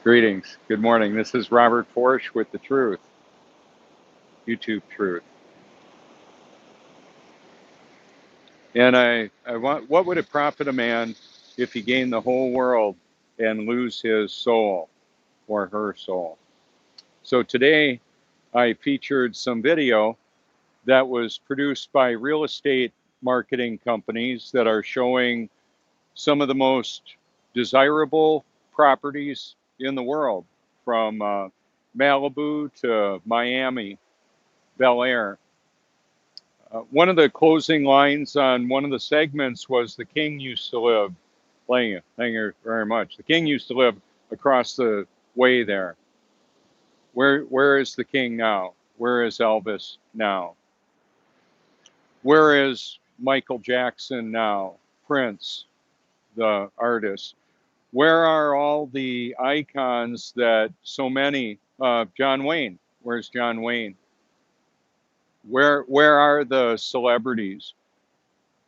Greetings. Good morning. This is Robert Forsch with The Truth, YouTube Truth. And I want, what would it profit a man if he gained the whole world and lose his soul or her soul? So today I featured some video that was produced by real estate marketing companies that are showing some of the most desirable properties in the world, from Malibu to Miami, Bel Air. One of the closing lines on one of the segments was the king used to live, thank you very much. The king used to live across the way there. Where is the king now? Where is Elvis now? Where is Michael Jackson now? Prince, the artist. Where are all the icons that so many, John Wayne, where's John Wayne? Where are the celebrities?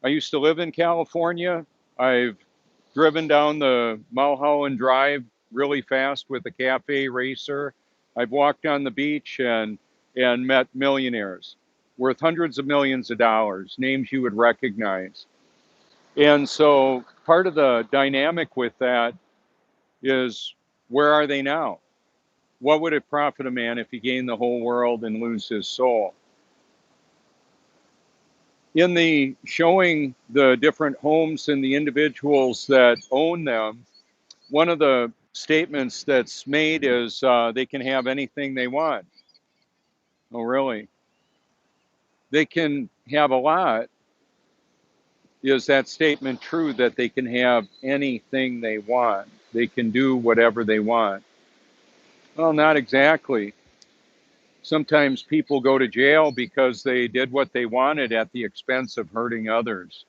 I used to live in California. I've driven down the Mulholland Drive really fast with a cafe racer. I've walked on the beach and met millionaires worth hundreds of millions of dollars, names you would recognize. And so part of the dynamic with that is, where are they now? What would it profit a man if he gained the whole world and lose his soul? In the showing the different homes and the individuals that own them, one of the statements that's made is they can have anything they want. Oh, really? They can have a lot. Is that statement true, that they can have anything they want? They can do whatever they want? Well, not exactly. Sometimes people go to jail because they did what they wanted at the expense of hurting others.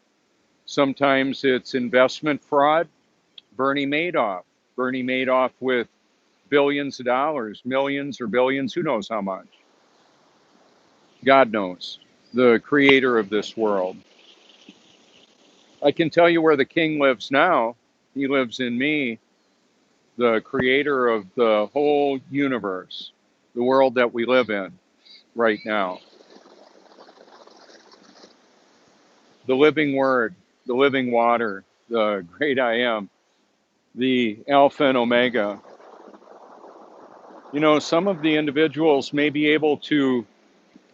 Sometimes it's investment fraud. Bernie Madoff. Bernie Madoff with billions of dollars, millions or billions, who knows how much. God knows, the creator of this world. I can tell you where the king lives now. He lives in me, the creator of the whole universe, the world that we live in right now. The living word, the living water, the great I am, the Alpha and Omega. You know, some of the individuals may be able to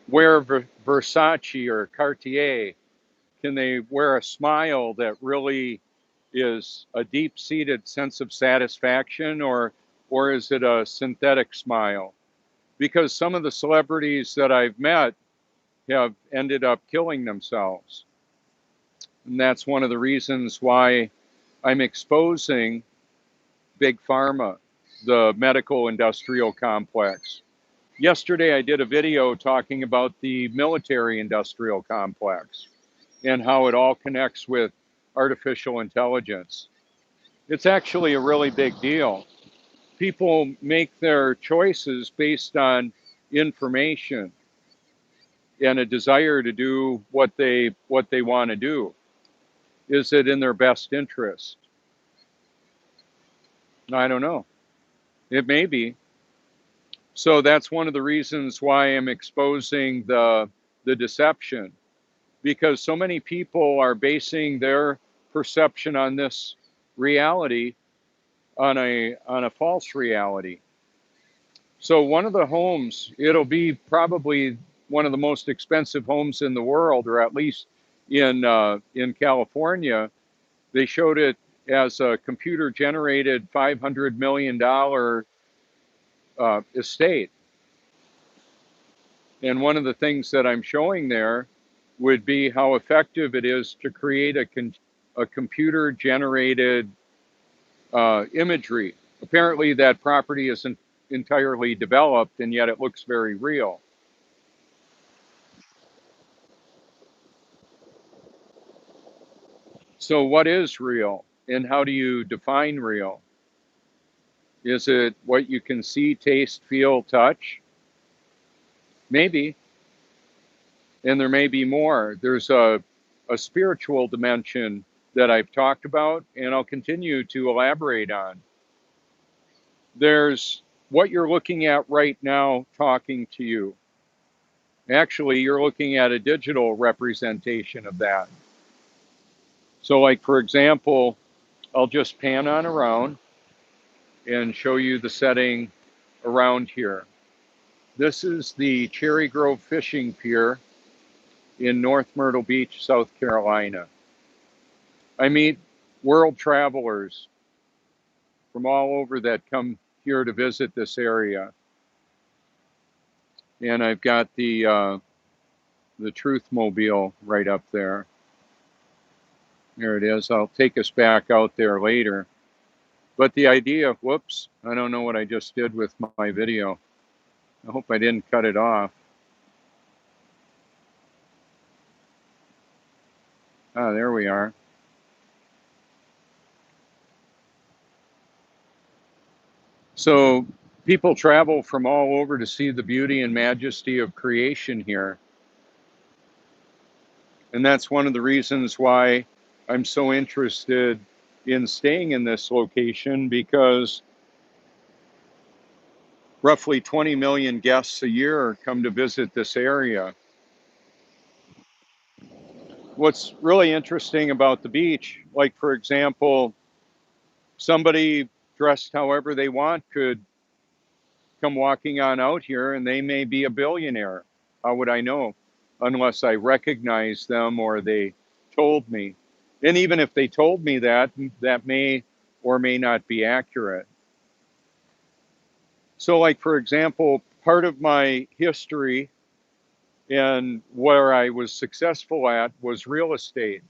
wear Versace or Cartier. Can they wear a smile that really is a deep-seated sense of satisfaction, or is it a synthetic smile? Because some of the celebrities that I've met have ended up killing themselves. And that's one of the reasons why I'm exposing Big Pharma, the medical industrial complex. Yesterday, I did a video talking about the military industrial complex and how it all connects with artificial intelligence. It's actually a really big deal. People make their choices based on information and a desire to do what they want to do. Is it in their best interest? I don't know. It may be. So that's one of the reasons why I'm exposing the deception, because so many people are basing their perception on this reality on a false reality. So one of the homes, it'll be probably one of the most expensive homes in the world, or at least in California. They showed it as a computer generated $500 million estate. And one of the things that I'm showing there would be how effective it is to create a computer generated imagery. Apparently that property isn't entirely developed, and yet it looks very real. So what is real, and how do you define real? Is it what you can see, taste, feel, touch? Maybe. And there may be more. There's a spiritual dimension that I've talked about, and I'll continue to elaborate on. There's what you're looking at right now talking to you. Actually, you're looking at a digital representation of that. So like, for example, I'll just pan on around and show you the setting around here. This is the Cherry Grove Fishing Pier in North Myrtle Beach, South Carolina. I meet world travelers from all over that come here to visit this area. And I've got the Truth Mobile right up there. There it is. I'll take us back out there later. But the idea, whoops, I don't know what I just did with my video. I hope I didn't cut it off. Ah, there we are. So people travel from all over to see the beauty and majesty of creation here. And that's one of the reasons why I'm so interested in staying in this location, because roughly 20 million guests a year come to visit this area. What's really interesting about the beach, like for example, somebody dressed however they want could come walking on out here and they may be a billionaire. How would I know? Unless I recognize them or they told me. And even if they told me that, that may or may not be accurate. So, like, for example, part of my history and where I was successful at was real estate,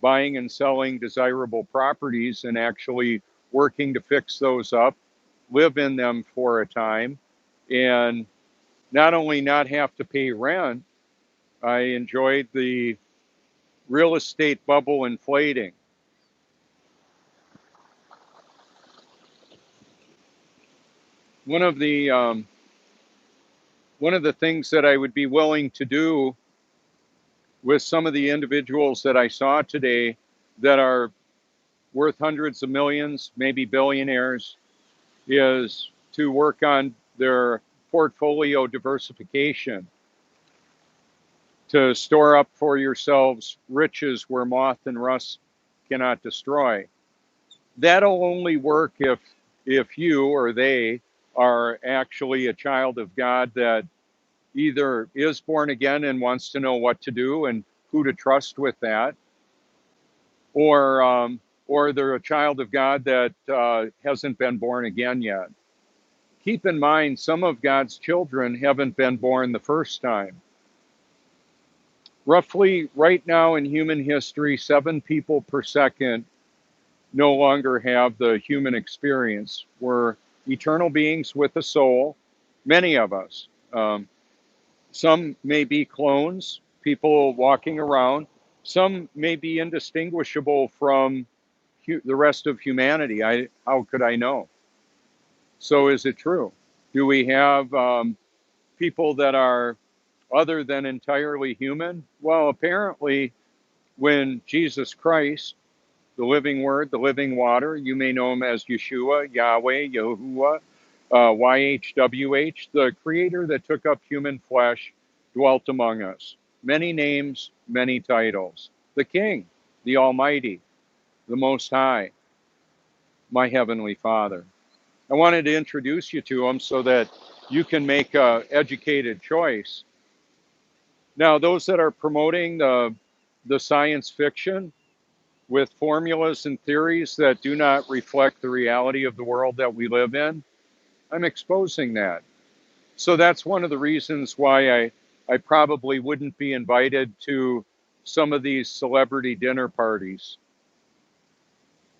buying and selling desirable properties and actually working to fix those up, live in them for a time, and not only not have to pay rent, I enjoyed the real estate bubble inflating. One of the one of the things that I would be willing to do with some of the individuals that I saw today that are worth hundreds of millions, maybe billionaires, is to work on their portfolio diversification, to store up for yourselves riches where moth and rust cannot destroy. That'll only work if you or they are actually a child of God that either is born again and wants to know what to do and who to trust with that, or they're a child of God that hasn't been born again yet. Keep in mind, some of God's children haven't been born the first time. Roughly, right now in human history, 7 people per second no longer have the human experience. We're eternal beings with a soul, many of us. Some may be clones, people walking around. Some may be indistinguishable from the rest of humanity. How could I know? So is it true? Do we have people that are other than entirely human? Well, apparently, when Jesus Christ, the living word, the living water, you may know him as Yeshua, Yahweh, Yahuwah, YHWH, the creator that took up human flesh, dwelt among us. Many names, many titles. The King, the Almighty, the Most High, my Heavenly Father. I wanted to introduce you to him so that you can make an educated choice. Now, those that are promoting the science fiction with formulas and theories that do not reflect the reality of the world that we live in, I'm exposing that. So that's one of the reasons why I probably wouldn't be invited to some of these celebrity dinner parties.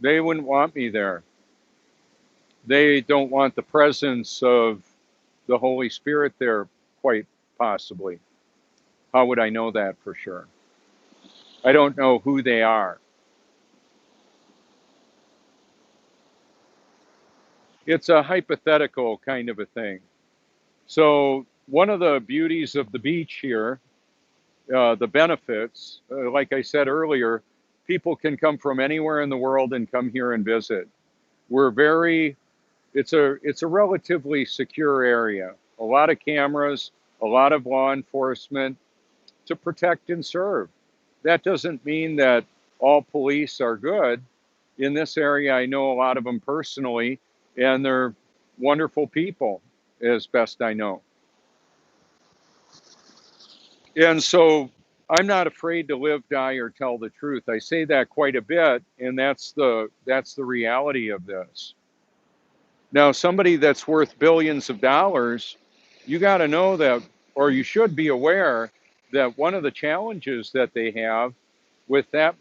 They wouldn't want me there. They don't want the presence of the Holy Spirit there, quite possibly. How would I know that for sure? I don't know who they are. It's a hypothetical kind of a thing. So, one of the beauties of the beach here, the benefits, like I said earlier, people can come from anywhere in the world and come here and visit. We're very it's a relatively secure area. A lot of cameras, a lot of law enforcement to protect and serve. That doesn't mean that all police are good. In this area, I know a lot of them personally, and they're wonderful people, as best I know. And so I'm not afraid to live, die, or tell the truth. I say that quite a bit, and that's the reality of this. Now, somebody that's worth billions of dollars, you got to know that, or you should be aware that one of the challenges that they have with that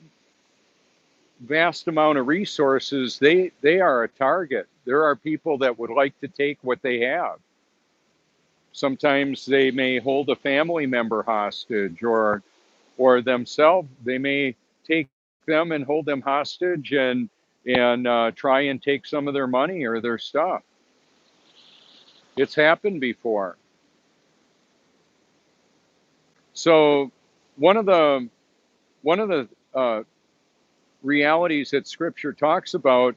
vast amount of resources, they are a target. There are people that would like to take what they have. Sometimes they may hold a family member hostage, or themselves. They may take them and hold them hostage and try and take some of their money or their stuff. It's happened before. So one of the realities that Scripture talks about,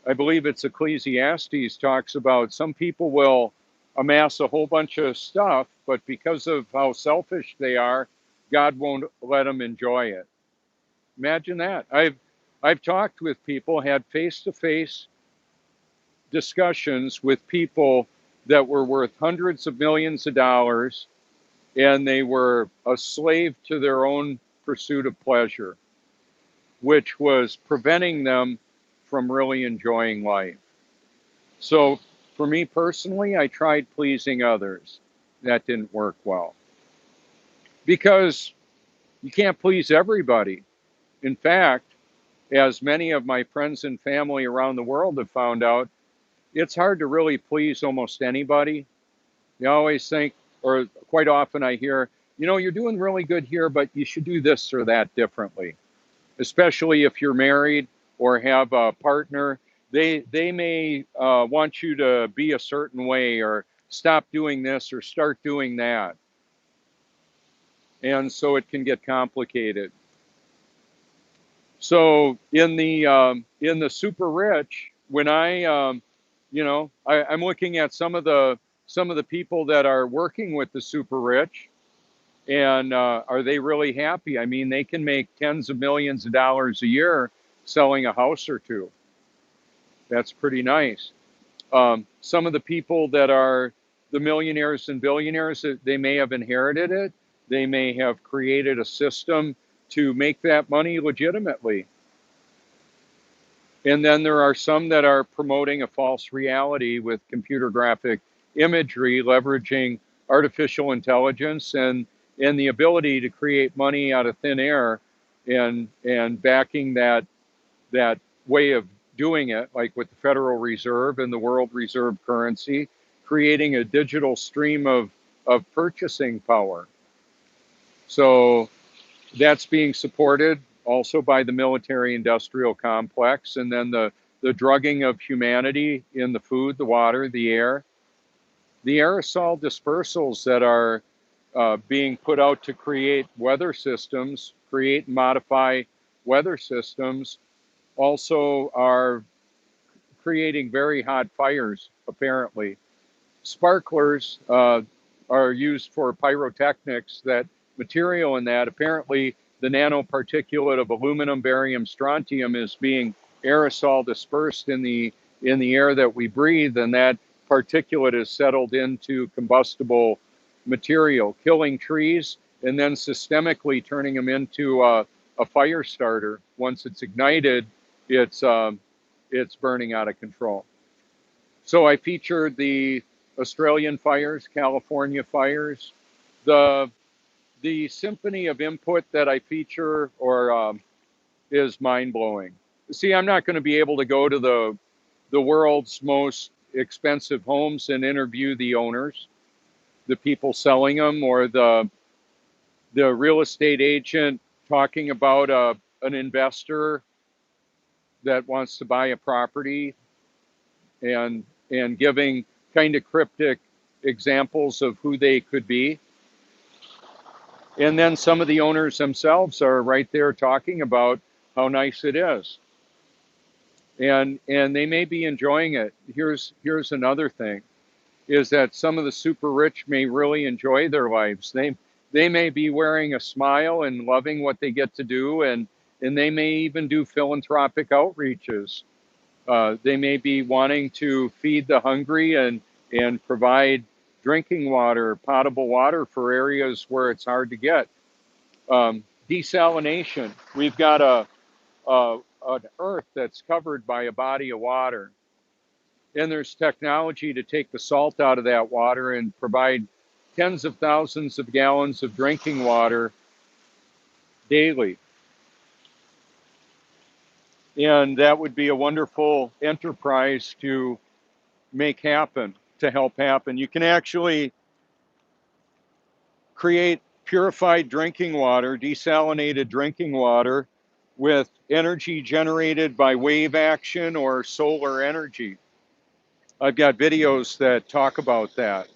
I believe it's Ecclesiastes, talks about some people will amass a whole bunch of stuff, but because of how selfish they are, God won't let them enjoy it. Imagine that. I've talked with people, had face-to-face discussions with people that were worth hundreds of millions of dollars, and they were a slave to their own pursuit of pleasure, which was preventing them from really enjoying life. So for me personally, I tried pleasing others. That didn't work well because you can't please everybody. In fact, as many of my friends and family around the world have found out, it's hard to really please almost anybody. They always think, or quite often I hear, you're doing really good here, but you should do this or that differently. Especially if you're married or have a partner, they may want you to be a certain way or stop doing this or start doing that. And so it can get complicated. So in the super rich, when I'm looking at some of the people that are working with the super rich, and are they really happy? I mean, they can make tens of millions of dollars a year selling a house or two. That's pretty nice. Some of the people that are the millionaires and billionaires, they may have inherited it. They may have created a system to make that money legitimately. And then there are some that are promoting a false reality with computer graphic imagery, leveraging artificial intelligence and the ability to create money out of thin air and backing that way of doing it, like with the Federal Reserve and the world reserve currency, creating a digital stream of purchasing power. So that's being supported also by the military industrial complex, and then the drugging of humanity in the food, the water, the air, the aerosol dispersals that are being put out to create weather systems, create and modify weather systems, also are creating very hot fires, apparently. Sparklers are used for pyrotechnics. That material in that, apparently the nanoparticulate of aluminum, barium, strontium is being aerosol dispersed in the air that we breathe, and that particulate is settled into combustible material, killing trees and then systemically turning them into a fire starter. Once it's ignited, it's burning out of control. So I featured the Australian fires, California fires, the the symphony of input that I feature is mind blowing. See, I'm not going to be able to go to the world's most expensive homes and interview the owners, the people selling them, or the real estate agent talking about an investor that wants to buy a property and giving kind of cryptic examples of who they could be. And then some of the owners themselves are right there talking about how nice it is. and they may be enjoying it. Here's another thing, is that some of the super rich may really enjoy their lives. They may be wearing a smile and loving what they get to do, and they may even do philanthropic outreaches. They may be wanting to feed the hungry and provide drinking water, potable water for areas where it's hard to get. Desalination. We've got an earth that's covered by a body of water, and there's technology to take the salt out of that water and provide tens of thousands of gallons of drinking water daily. And that would be a wonderful enterprise to make happen, to help happen. You can actually create purified drinking water, desalinated drinking water, with energy generated by wave action or solar energy. I've got videos that talk about that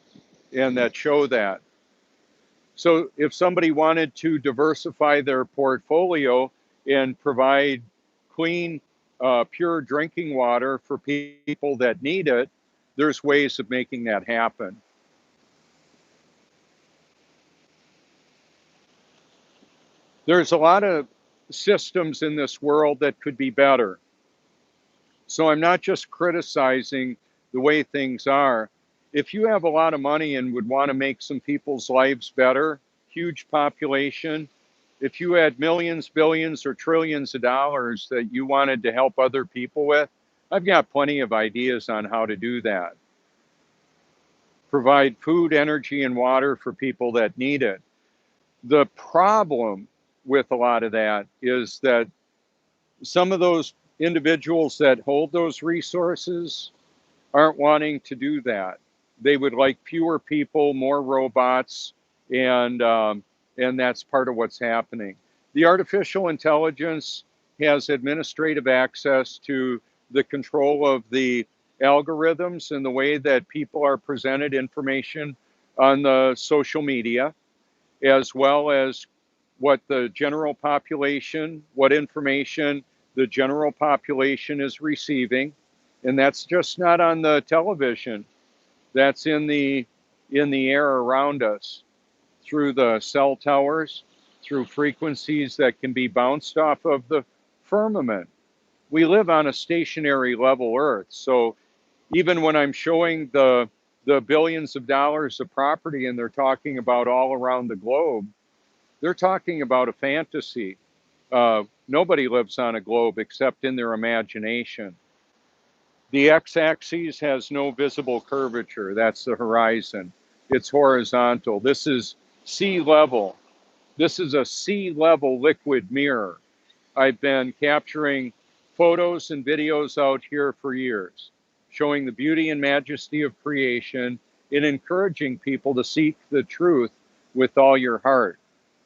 and that show that. So if somebody wanted to diversify their portfolio and provide clean, pure drinking water for people that need it, there's ways of making that happen. There's a lot of systems in this world that could be better. So I'm not just criticizing the way things are. If you have a lot of money and would want to make some people's lives better, huge population, if you had millions, billions, or trillions of dollars that you wanted to help other people with, I've got plenty of ideas on how to do that. Provide food, energy, and water for people that need it. The problem with a lot of that is that some of those individuals that hold those resources aren't wanting to do that. They would like fewer people, more robots, and and that's part of what's happening. The artificial intelligence has administrative access to the control of the algorithms and the way that people are presented information on the social media, as well as what the general population, what information the general population is receiving. And that's just not on the television. That's in the air around us, through the cell towers, through frequencies that can be bounced off of the firmament. We live on a stationary level Earth. So even when I'm showing the billions of dollars of property and they're talking about all around the globe, they're talking about a fantasy. Nobody lives on a globe except in their imagination. The x-axis has no visible curvature. That's the horizon. It's horizontal. This is sea level. This is a sea level liquid mirror. I've been capturing photos and videos out here for years, showing the beauty and majesty of creation and encouraging people to seek the truth with all your heart.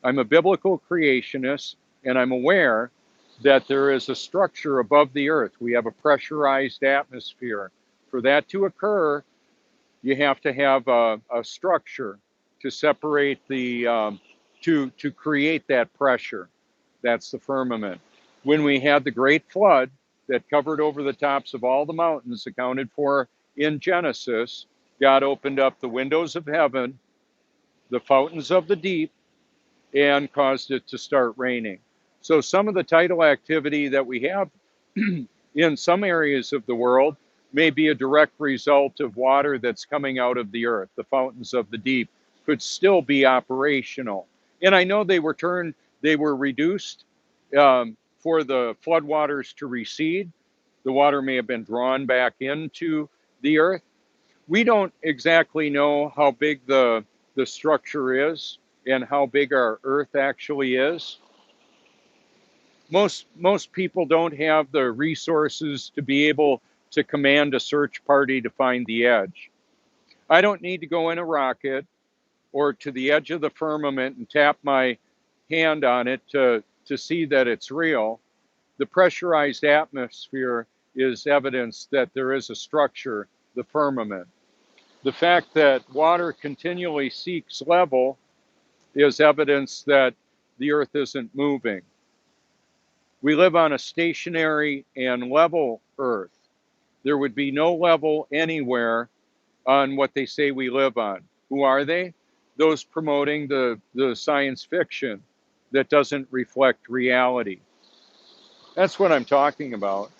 I'm a biblical creationist, and I'm aware that there is a structure above the earth. We have a pressurized atmosphere. For that to occur, you have to have a structure to separate to create that pressure. That's the firmament. When we had the great flood that covered over the tops of all the mountains accounted for in Genesis, God opened up the windows of heaven, the fountains of the deep, and caused it to start raining. So some of the tidal activity that we have in some areas of the world may be a direct result of water that's coming out of the earth. The fountains of the deep could still be operational. And I know they were reduced for the floodwaters to recede. The water may have been drawn back into the earth. We don't exactly know how big the structure is and how big our earth actually is. Most people don't have the resources to be able to command a search party to find the edge. I don't need to go in a rocket or to the edge of the firmament and tap my hand on it to see that it's real. The pressurized atmosphere is evidence that there is a structure, the firmament. The fact that water continually seeks level is evidence that the earth isn't moving. We live on a stationary and level Earth. There would be no level anywhere on what they say we live on. Who are they? Those promoting the science fiction that doesn't reflect reality. That's what I'm talking about.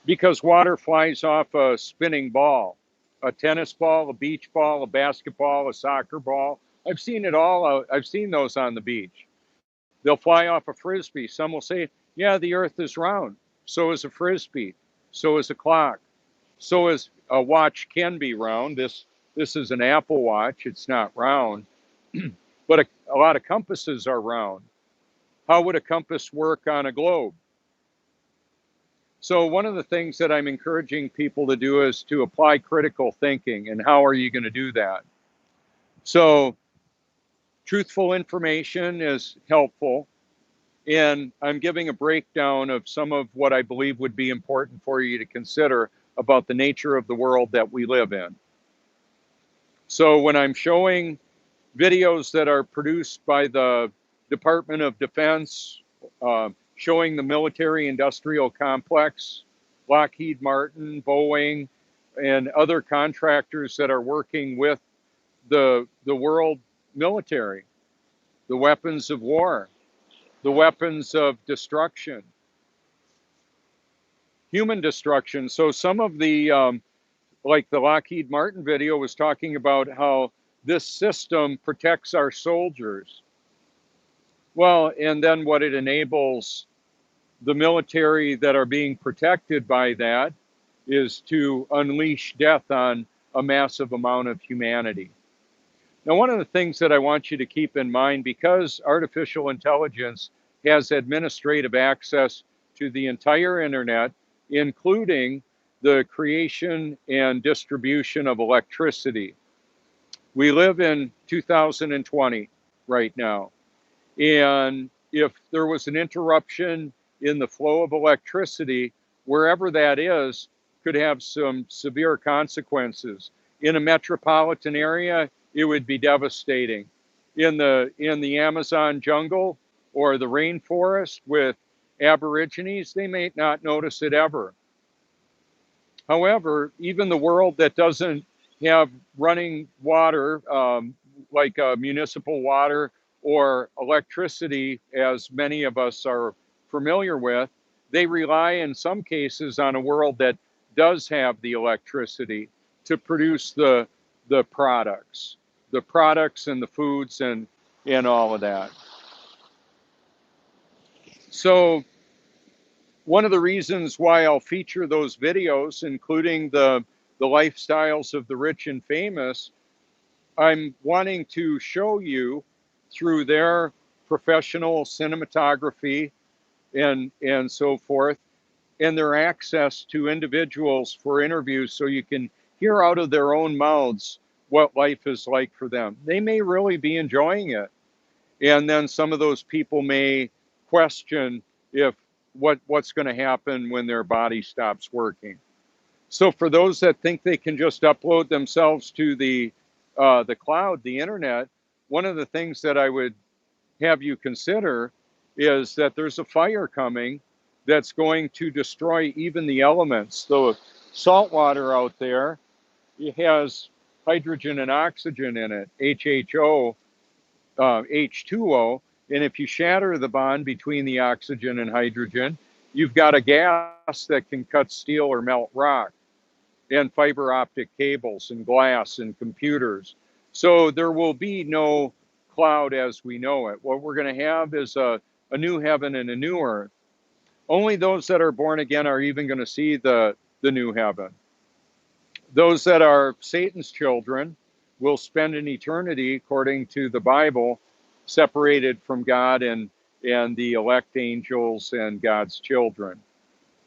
Because water flies off a spinning ball, a tennis ball, a beach ball, a basketball, a soccer ball. I've seen it all. I've seen those on the beach. They'll fly off a frisbee. Some will say, yeah, the earth is round. So is a frisbee. So is a clock. So is a watch can be round. This is an Apple Watch. It's not round. But a lot of compasses are round. How would a compass work on a globe? So one of the things that I'm encouraging people to do is to apply critical thinking. And how are you going to do that? So truthful information is helpful. And I'm giving a breakdown of some of what I believe would be important for you to consider about the nature of the world that we live in. So when I'm showing videos that are produced by the Department of Defense, showing the military industrial complex, Lockheed Martin, Boeing, and other contractors that are working with the world military, the weapons of war, the weapons of destruction, human destruction. So some of the, like the Lockheed Martin video was talking about how this system protects our soldiers. Well, and then what it enables the military that are being protected by that is to unleash death on a massive amount of humanity. Now, one of the things that I want you to keep in mind, because artificial intelligence has administrative access to the entire internet, including the creation and distribution of electricity. We live in 2020 right now. And if there was an interruption in the flow of electricity, wherever that is, could have some severe consequences. In a metropolitan area, it would be devastating. In the Amazon jungle or the rainforest with Aborigines, they may not notice it ever. However, even the world that doesn't have running water, like municipal water or electricity, as many of us are familiar with, they rely in some cases on a world that does have the electricity to produce the products and the foods and all of that. So one of the reasons why I'll feature those videos, including the lifestyles of the rich and famous, I'm wanting to show you through their professional cinematography and so forth, and their access to individuals for interviews so you can hear out of their own mouths what life is like for them. They may really be enjoying it. And then some of those people may question if what's going to happen when their body stops working. So for those that think they can just upload themselves to the cloud, the internet, one of the things that I would have you consider is that there's a fire coming that's going to destroy even the elements. The salt water out there, it has hydrogen and oxygen in it, HHO, H2O. And if you shatter the bond between the oxygen and hydrogen, you've got a gas that can cut steel or melt rock, and fiber optic cables and glass and computers. So there will be no cloud as we know it. What we're going to have is a new heaven and a new earth. Only those that are born again are even going to see the new heaven. Those that are Satan's children will spend an eternity, according to the Bible, separated from God and the elect angels and God's children.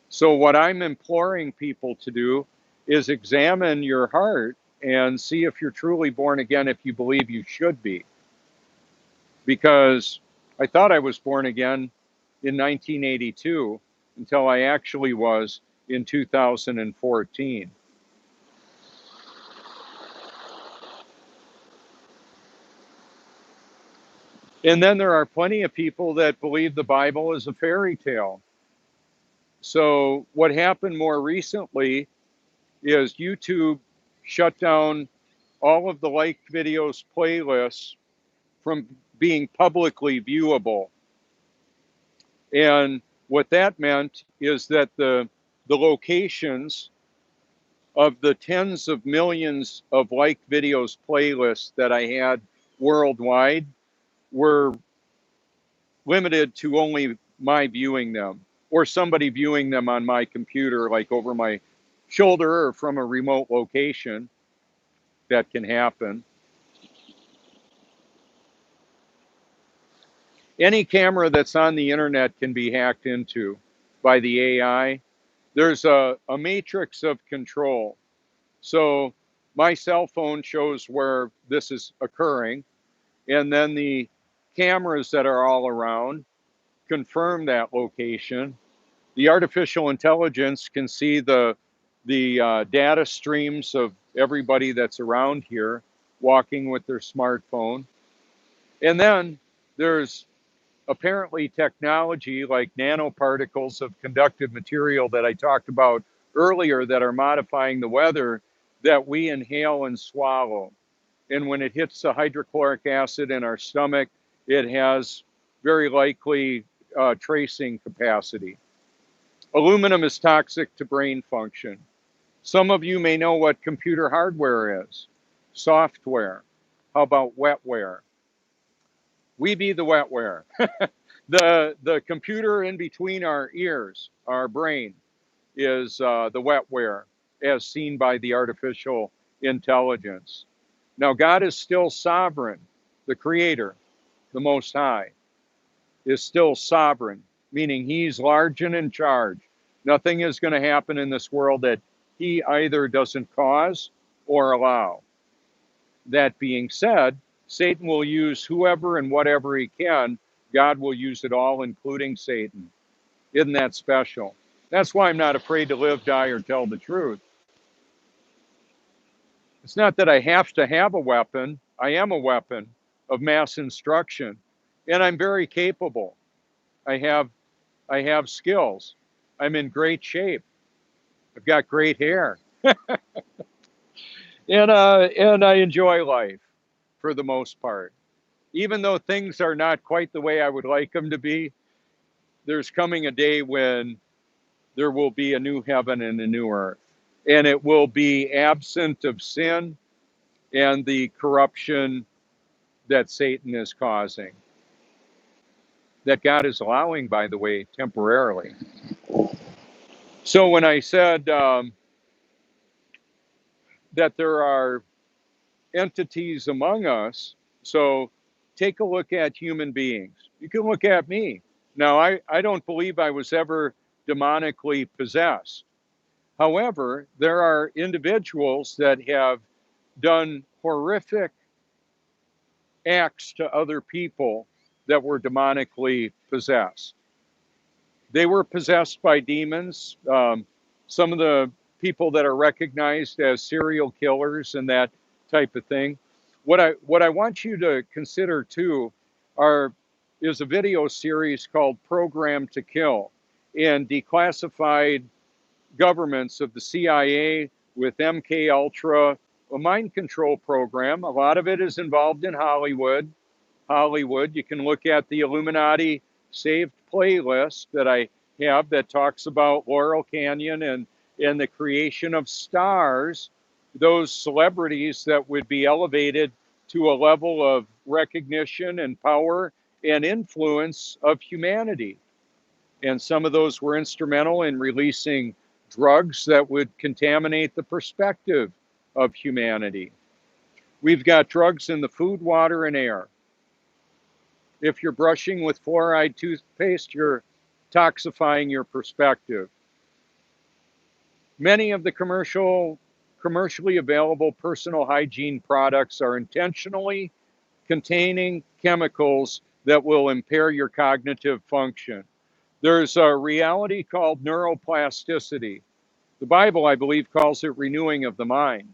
So what I'm imploring people to do is examine your heart and see if you're truly born again, if you believe you should be. Because I thought I was born again in 1982 until I actually was in 2014. And then there are plenty of people that believe the Bible is a fairy tale. So what happened more recently is YouTube shut down all of the liked videos playlists from being publicly viewable. And what that meant is that the locations of the tens of millions of liked videos playlists that I had worldwide were limited to only my viewing them or somebody viewing them on my computer, like over my shoulder or from a remote location. That can happen. Any camera that's on the internet can be hacked into by the AI. There's a matrix of control. So my cell phone shows where this is occurring, and then the cameras that are all around confirm that location. The artificial intelligence can see the data streams of everybody that's around here walking with their smartphone. And then there's apparently technology like nanoparticles of conductive material that I talked about earlier that are modifying the weather that we inhale and swallow. And when it hits the hydrochloric acid in our stomach, it has very likely tracing capacity. Aluminum is toxic to brain function. Some of you may know what computer hardware is. Software. How about wetware? We be the wetware. The computer in between our ears, our brain, is the wetware as seen by the artificial intelligence. Now, God is still sovereign. The Creator, the Most High, is still sovereign, meaning He's large and in charge. Nothing is going to happen in this world that He either doesn't cause or allow. That being said, Satan will use whoever and whatever he can. God will use it all, including Satan. Isn't that special? That's why I'm not afraid to live, die, or tell the truth. It's not that I have to have a weapon. I am a weapon of mass instruction, and I'm very capable. I have skills. I'm in great shape. I've got great hair, and I enjoy life for the most part. Even though things are not quite the way I would like them to be, there's coming a day when there will be a new heaven and a new earth, and it will be absent of sin and the corruption that Satan is causing, that God is allowing, by the way, temporarily. So when I said that there are entities among us, so take a look at human beings. You can look at me. Now, I don't believe I was ever demonically possessed. However, there are individuals that have done horrific acts to other people that were demonically possessed. They were possessed by demons. Some of the people that are recognized as serial killers and that type of thing. What I want you to consider too are is a video series called Program to Kill, and declassified governments of the CIA with MK Ultra, a mind control program. A lot of it is involved in Hollywood. You can look at the Illuminati saved playlist that I have that talks about Laurel Canyon and the creation of stars, those celebrities that would be elevated to a level of recognition and power and influence of humanity. And some of those were instrumental in releasing drugs that would contaminate the perspective of humanity. We've got drugs in the food, water, and air. If you're brushing with fluoride toothpaste, you're toxifying your perspective. Many of the commercially available personal hygiene products are intentionally containing chemicals that will impair your cognitive function. There's a reality called neuroplasticity. The Bible, I believe, calls it renewing of the mind.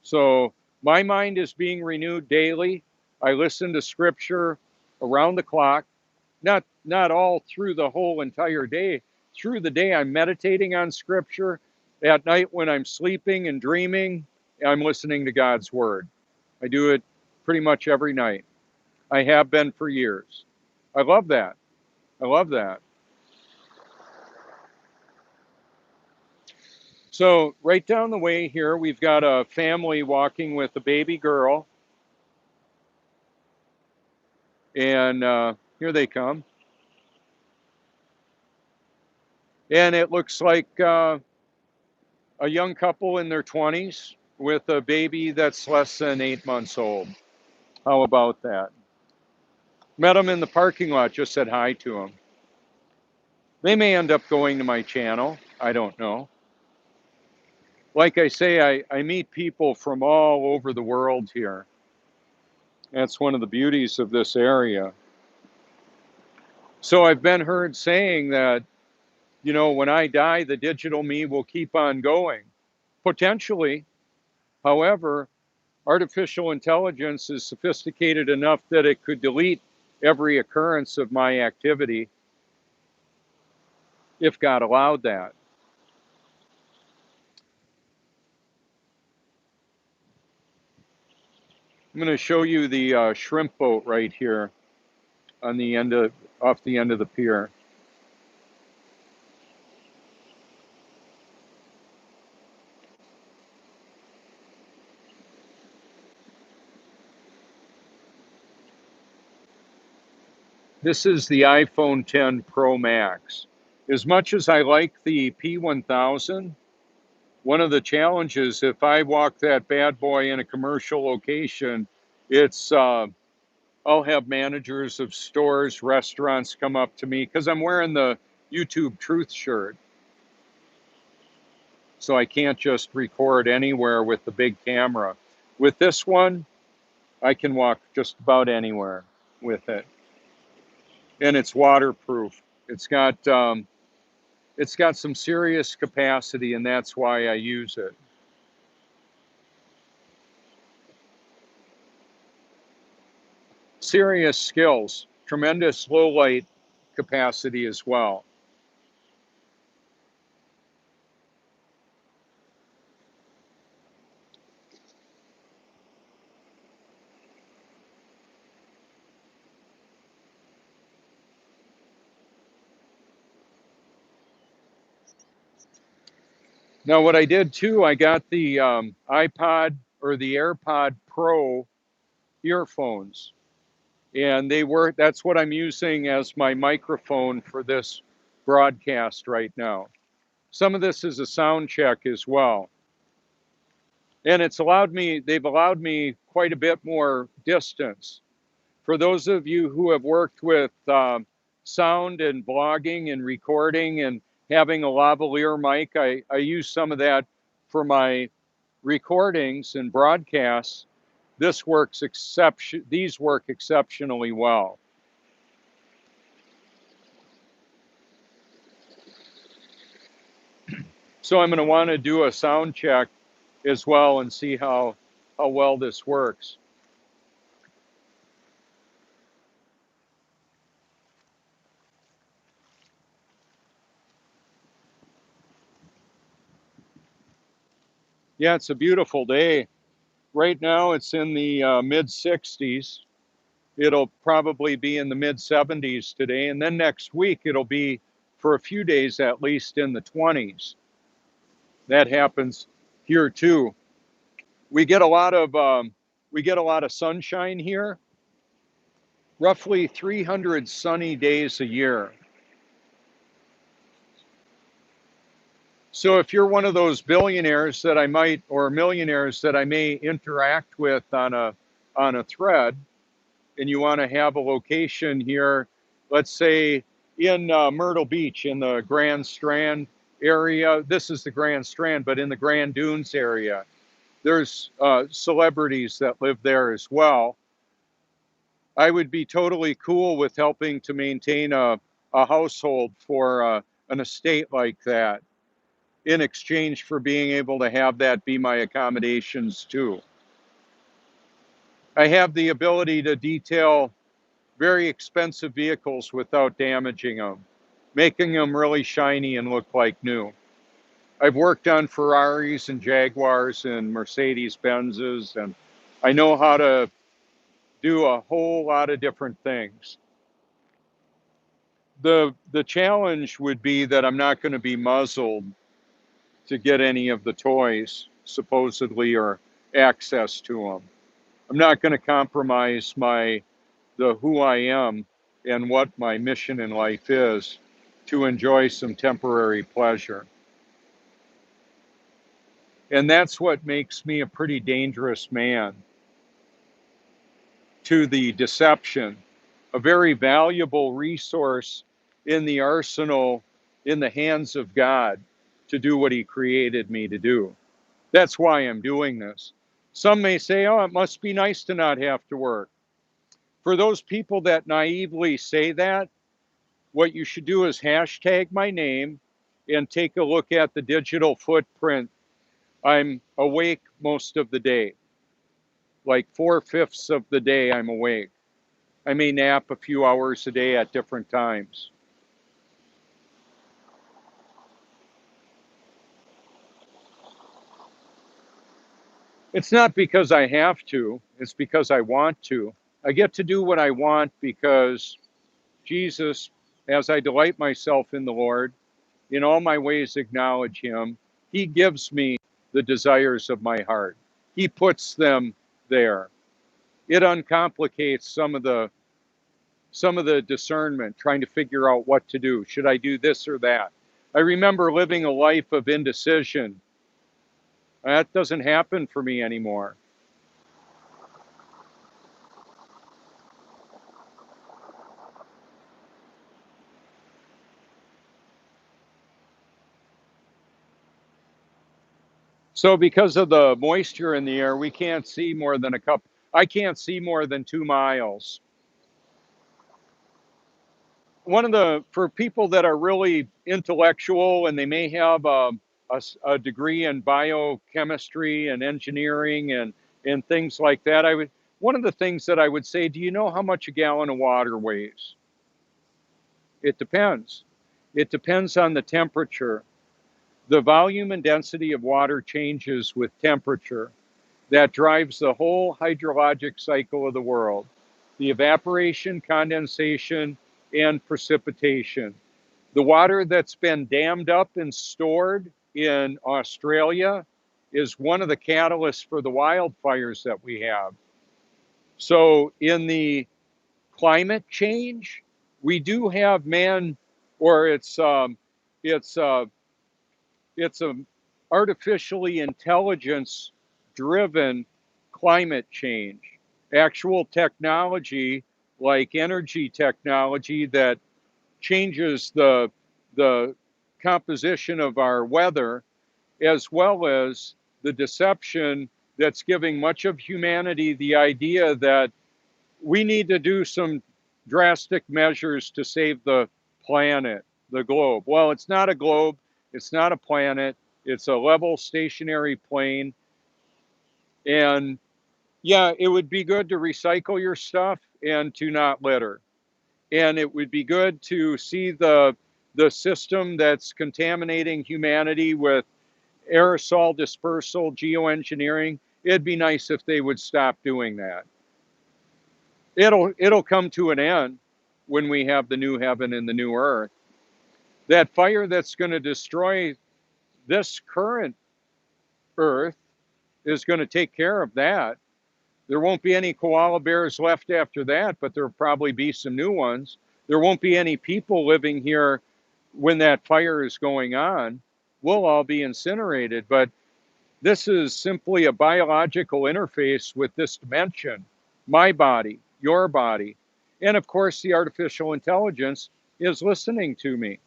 So my mind is being renewed daily. I listen to scripture. around the clock, not all through the whole entire day. Through the day, I'm meditating on scripture. At night, when I'm sleeping and dreaming, I'm listening to God's word. I do it pretty much every night. I have been for years. I love that. I love that. So, right down the way here, we've got a family walking with a baby girl. And here they come. And it looks like a young couple in their 20s with a baby that's less than 8 months old. How about that? Met them in the parking lot, just said hi to them. They may end up going to my channel. I don't know. Like I say, I meet people from all over the world here. That's one of the beauties of this area. So I've been heard saying that, when I die, the digital me will keep on going. Potentially. However, artificial intelligence is sophisticated enough that it could delete every occurrence of my activity if God allowed that. I'm going to show you the shrimp boat right here on the end of off the end of the pier. This is the iPhone 10 Pro Max. As much as I like the P1000, one of the challenges, if I walk that bad boy in a commercial location, it's I'll have managers of stores, restaurants come up to me because I'm wearing the YouTube Truth shirt. So I can't just record anywhere with the big camera. With this one, I can walk just about anywhere with it. And it's waterproof. It's got some serious capacity, and that's why I use it. Serious skills, tremendous low light capacity as well. Now, what I did too, I got the iPod or the AirPod Pro earphones, and that's what I'm using as my microphone for this broadcast right now. Some of this is a sound check as well. And they've allowed me quite a bit more distance. For those of you who have worked with sound and blogging and recording and having a lavalier mic, I use some of that for my recordings and broadcasts. These work exceptionally well. So I'm going to want to do a sound check as well and see how well this works. Yeah, it's a beautiful day. Right now it's in the mid 60s. It'll probably be in the mid 70s today. And then next week it'll be, for a few days at least, in the 20s. That happens here too. We get a lot of sunshine here. Roughly 300 sunny days a year. So if you're one of those billionaires that I might, or millionaires that I may interact with on a thread, and you want to have a location here, let's say in Myrtle Beach in the Grand Strand area. This is the Grand Strand, but in the Grand Dunes area, there's celebrities that live there as well. I would be totally cool with helping to maintain a household for an estate like that, in exchange for being able to have that be my accommodations too. I have the ability to detail very expensive vehicles without damaging them, making them really shiny and look like new. I've worked on Ferraris and Jaguars and Mercedes Benzes, and I know how to do a whole lot of different things. The challenge would be that I'm not going to be muzzled to get any of the toys, supposedly, or access to them. I'm not going to compromise the who I am and what my mission in life is to enjoy some temporary pleasure. And that's what makes me a pretty dangerous man to the deception, a very valuable resource in the arsenal in the hands of God to do what he created me to do. That's why I'm doing this. Some may say, oh, it must be nice to not have to work. For those people that naively say that, what you should do is hashtag my name and take a look at the digital footprint. I'm awake most of the day. Like 4/5 of the day, I'm awake. I may nap a few hours a day at different times. It's not because I have to, it's because I want to. I get to do what I want because Jesus, as I delight myself in the Lord, in all my ways acknowledge him, he gives me the desires of my heart. He puts them there. It uncomplicates some of the discernment, trying to figure out what to do. Should I do this or that? I remember living a life of indecision. That doesn't happen for me anymore. So because of the moisture in the air, we can't see more than I can't see more than 2 miles. For people that are really intellectual and they may have a degree in biochemistry and engineering and things like that, one of the things that I would say, do you know how much a gallon of water weighs? It depends. It depends on the temperature. The volume and density of water changes with temperature. That drives the whole hydrologic cycle of the world, the evaporation, condensation, and precipitation. The water that's been dammed up and stored in Australia is one of the catalysts for the wildfires that we have. So, in the climate change, we do have or it's it's a artificially intelligence driven climate change. Actual technology like energy technology that changes the composition of our weather, as well as the deception that's giving much of humanity the idea that we need to do some drastic measures to save the planet, the globe. Well, it's not a globe, it's not a planet, it's a level stationary plane. And yeah, it would be good to recycle your stuff and to not litter. And it would be good to see the system that's contaminating humanity with aerosol dispersal, geoengineering. It'd be nice if they would stop doing that. It'll come to an end when we have the new heaven and the new earth. That fire that's going to destroy this current earth is going to take care of that. There won't be any koala bears left after that, but there'll probably be some new ones. There won't be any people living here when that fire is going on. We'll all be incinerated, but this is simply a biological interface with this dimension, my body, your body. And of course, the artificial intelligence is listening to me.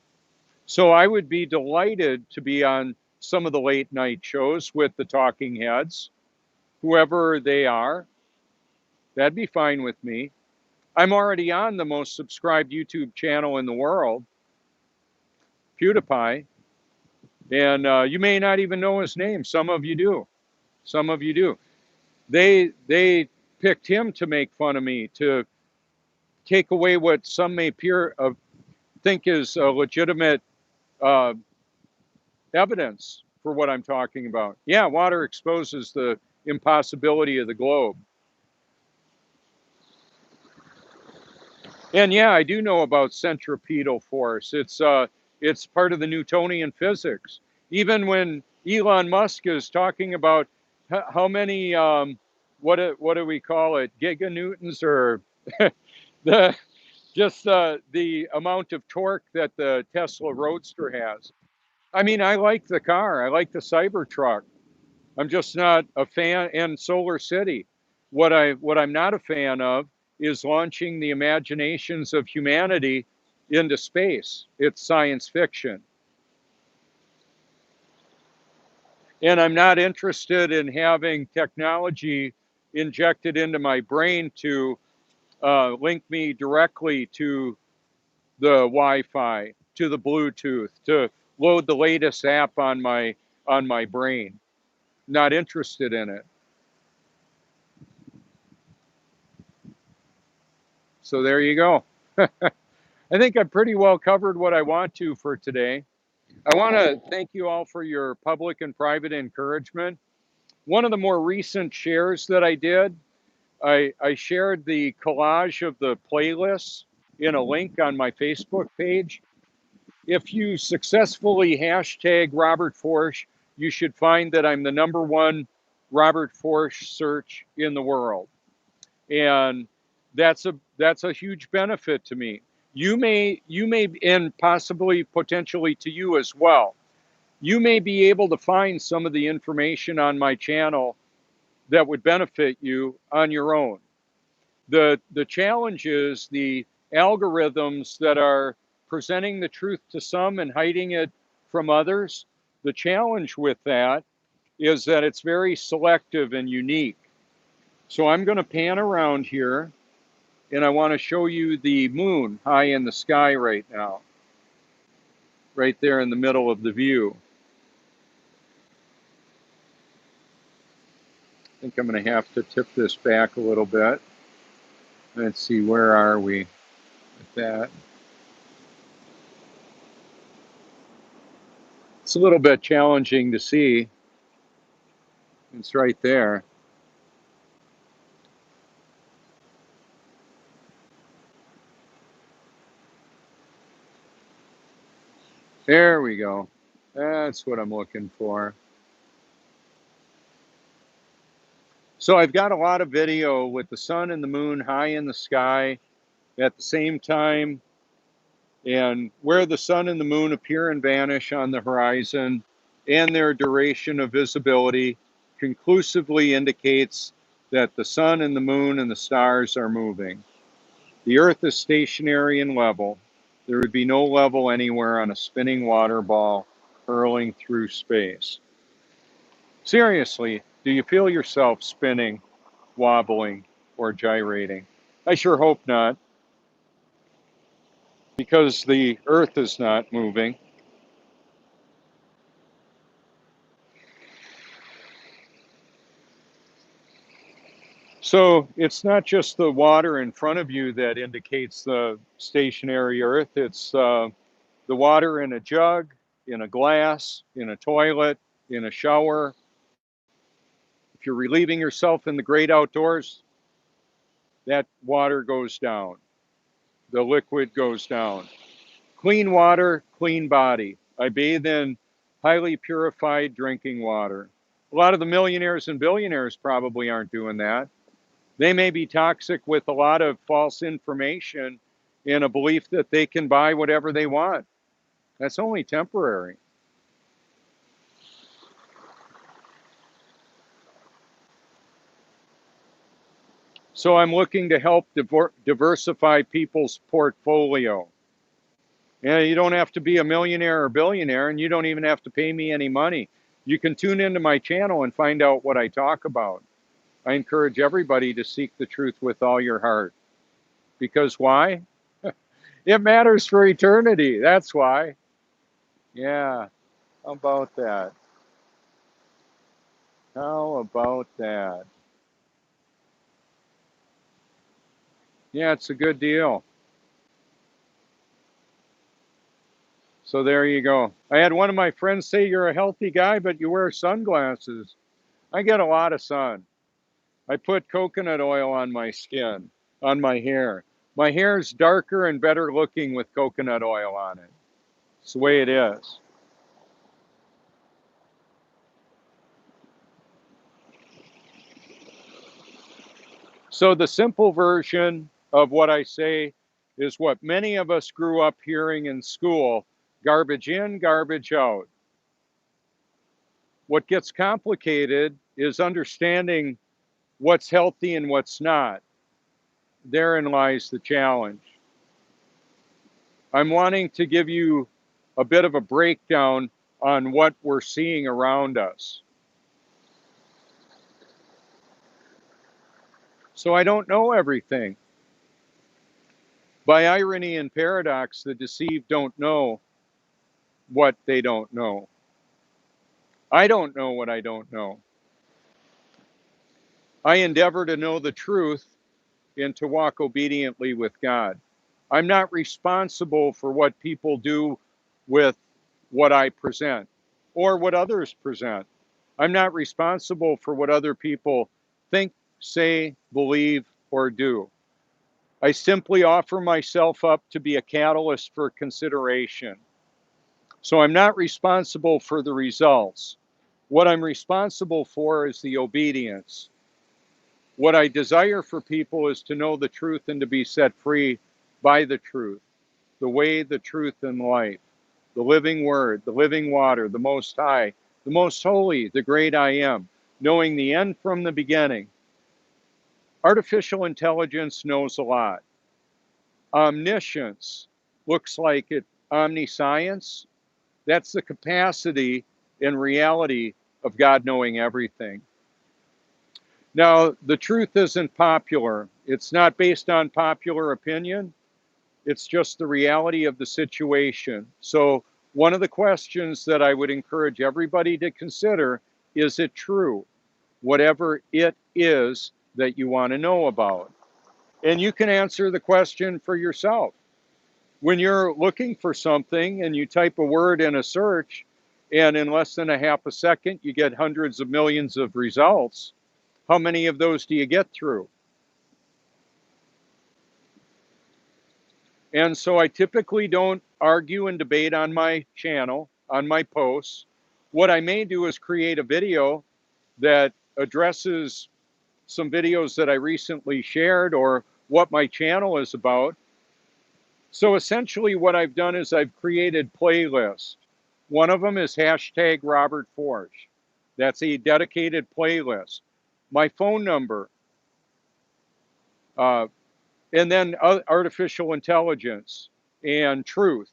So I would be delighted to be on some of the late night shows with the talking heads, whoever they are. That'd be fine with me. I'm already on the most subscribed YouTube channel in the world, PewDiePie. And you may not even know his name. Some of you do. Some of you do. They picked him to make fun of me, to take away what some may think is legitimate uh, evidence for what I'm talking about. Yeah, water exposes the impossibility of the globe. And yeah, I do know about centripetal force. It's part of the Newtonian physics. Even when Elon Musk is talking about how many what do we call it, giganewtons, or the just the amount of torque that the Tesla Roadster has. I mean, I like the car. I like the Cybertruck. I'm just not a fan. And Solar City. What I'm not a fan of is launching the imaginations of humanity into space. It's science fiction. And I'm not interested in having technology injected into my brain to link me directly to the Wi-Fi, to the Bluetooth, to load the latest app on my brain. Not interested in it. So there you go. I think I've pretty well covered what I want to for today. I want to thank you all for your public and private encouragement. One of the more recent shares that I did, I shared the collage of the playlists in a link on my Facebook page. If you successfully hashtag Robert Forsch, you should find that I'm the #1 Robert Forsch search in the world. And that's a huge benefit to me. You may and possibly potentially to you as well. You may be able to find some of the information on my channel that would benefit you on your own. The challenge is the algorithms that are presenting the truth to some and hiding it from others. The challenge with that is that it's very selective and unique. So I'm going to pan around here, and I want to show you the moon high in the sky right now, right there in the middle of the view. I think I'm going to have to tip this back a little bit. Let's see, where are we with that? It's a little bit challenging to see. It's right there. There we go. That's what I'm looking for. So I've got a lot of video with the sun and the moon high in the sky at the same time, and where the sun and the moon appear and vanish on the horizon, and their duration of visibility conclusively indicates that the sun and the moon and the stars are moving. The Earth is stationary and level. There would be no level anywhere on a spinning water ball hurling through space. Seriously, do you feel yourself spinning, wobbling, or gyrating? I sure hope not, because the Earth is not moving. So it's not just the water in front of you that indicates the stationary Earth. It's the water in a jug, in a glass, in a toilet, in a shower. If you're relieving yourself in the great outdoors, that water goes down. The liquid goes down. Clean water, clean body. I bathe in highly purified drinking water. A lot of the millionaires and billionaires probably aren't doing that. They may be toxic with a lot of false information in a belief that they can buy whatever they want. That's only temporary. So I'm looking to help diversify people's portfolio. And you don't have to be a millionaire or billionaire, and you don't even have to pay me any money. You can tune into my channel and find out what I talk about. I encourage everybody to seek the truth with all your heart. Because why? It matters for eternity. That's why. Yeah. How about that? How about that? Yeah, it's a good deal. So there you go. I had one of my friends say, "You're a healthy guy, but you wear sunglasses." I get a lot of sun. I put coconut oil on my skin, on my hair. My hair's darker and better looking with coconut oil on it. It's the way it is. So the simple version of what I say is what many of us grew up hearing in school: garbage in, garbage out. What gets complicated is understanding what's healthy and what's not. Therein lies the challenge. I'm wanting to give you a bit of a breakdown on what we're seeing around us. So I don't know everything. By irony and paradox, the deceived don't know what they don't know. I don't know what I don't know. I endeavor to know the truth and to walk obediently with God. I'm not responsible for what people do with what I present or what others present. I'm not responsible for what other people think, say, believe, or do. I simply offer myself up to be a catalyst for consideration. So I'm not responsible for the results. What I'm responsible for is the obedience. What I desire for people is to know the truth and to be set free by the truth, the way, the truth, and life, the living word, the living water, the most high, the most holy, the great I am, knowing the end from the beginning. Artificial intelligence knows a lot. Omniscience looks like it. Omniscience, that's the capacity and reality of God knowing everything. Now, the truth isn't popular. It's not based on popular opinion. It's just the reality of the situation. So, one of the questions that I would encourage everybody to consider: is it true? Whatever it is that you want to know about. And you can answer the question for yourself. When you're looking for something and you type a word in a search, and in less than a half a second, you get hundreds of millions of results, how many of those do you get through? And so I typically don't argue and debate on my channel, on my posts. What I may do is create a video that addresses some videos that I recently shared or what my channel is about. So essentially what I've done is I've created playlists. One of them is hashtag Robert Forge. That's a dedicated playlist. My phone number, uh, and then artificial intelligence and truth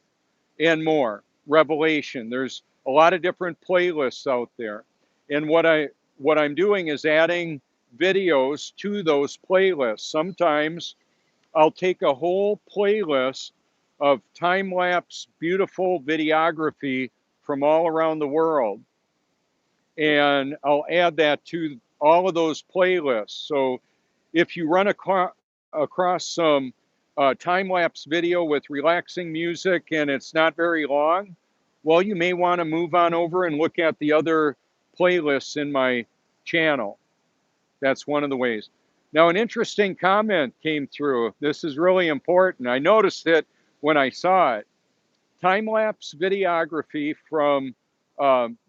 and more. Revelation. There's a lot of different playlists out there. And what I'm doing is adding videos to those playlists. Sometimes I'll take a whole playlist of time-lapse beautiful videography from all around the world, and I'll add that to all of those playlists. So if you run across some time-lapse video with relaxing music and it's not very long, well, you may want to move on over and look at the other playlists in my channel. That's one of the ways. Now, an interesting comment came through. This is really important. I noticed it when I saw it. Time-lapse videography from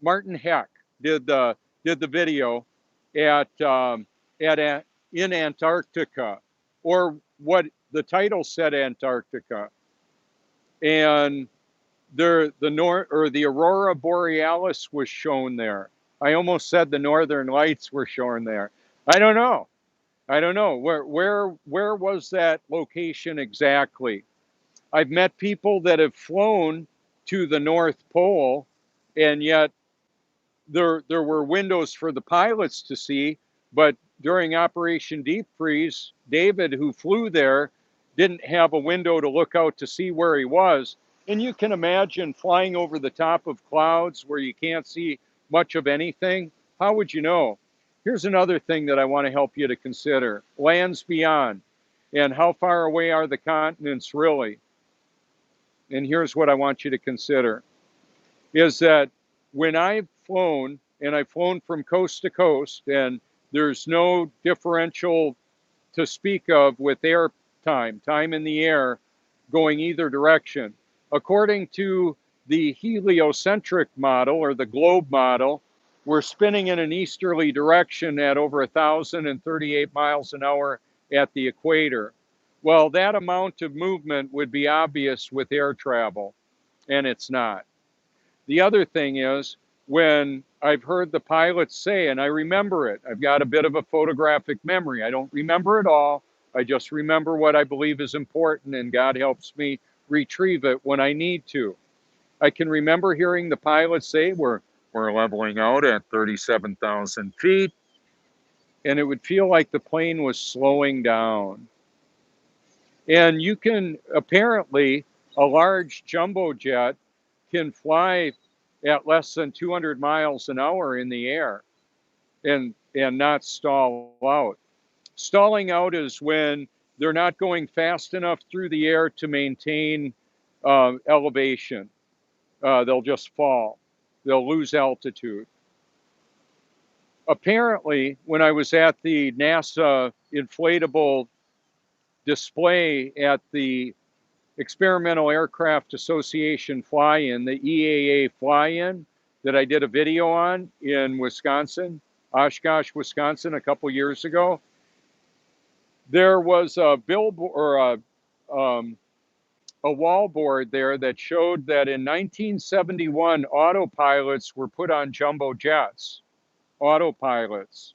Martin Heck did the video at in Antarctica, or what the title said, Antarctica, and the aurora borealis was shown there. I almost said the northern lights were shown there. I don't know. I don't know where was that location exactly. I've met people that have flown to the North Pole, and yet there were windows for the pilots to see, but during Operation Deep Freeze, David, who flew there, didn't have a window to look out to see where he was. And you can imagine flying over the top of clouds where you can't see much of anything. How would you know? Here's another thing that I want to help you to consider: lands beyond. And how far away are the continents really? And here's what I want you to consider, is that when I've flown, and I've flown from coast to coast, and there's no differential to speak of with air time in the air going either direction. According to the heliocentric model or the globe model, we're spinning in an easterly direction at over 1,038 miles an hour at the equator. Well, that amount of movement would be obvious with air travel, and it's not. The other thing is, when I've heard the pilots say, and I remember it, I've got a bit of a photographic memory. I don't remember it all. I just remember what I believe is important, and God helps me retrieve it when I need to. I can remember hearing the pilots say, we're leveling out at 37,000 feet, and it would feel like the plane was slowing down. And you can apparently, a large jumbo jet can fly at less than 200 miles an hour in the air and not stall out. Stalling out is when they're not going fast enough through the air to maintain elevation. They'll just fall. They'll lose altitude. Apparently, when I was at the NASA inflatable display at the Experimental Aircraft Association fly-in, the EAA fly-in that I did a video on in Wisconsin, Oshkosh, Wisconsin, a couple years ago, there was a billboard or a wall board there that showed that in 1971, autopilots were put on jumbo jets, autopilots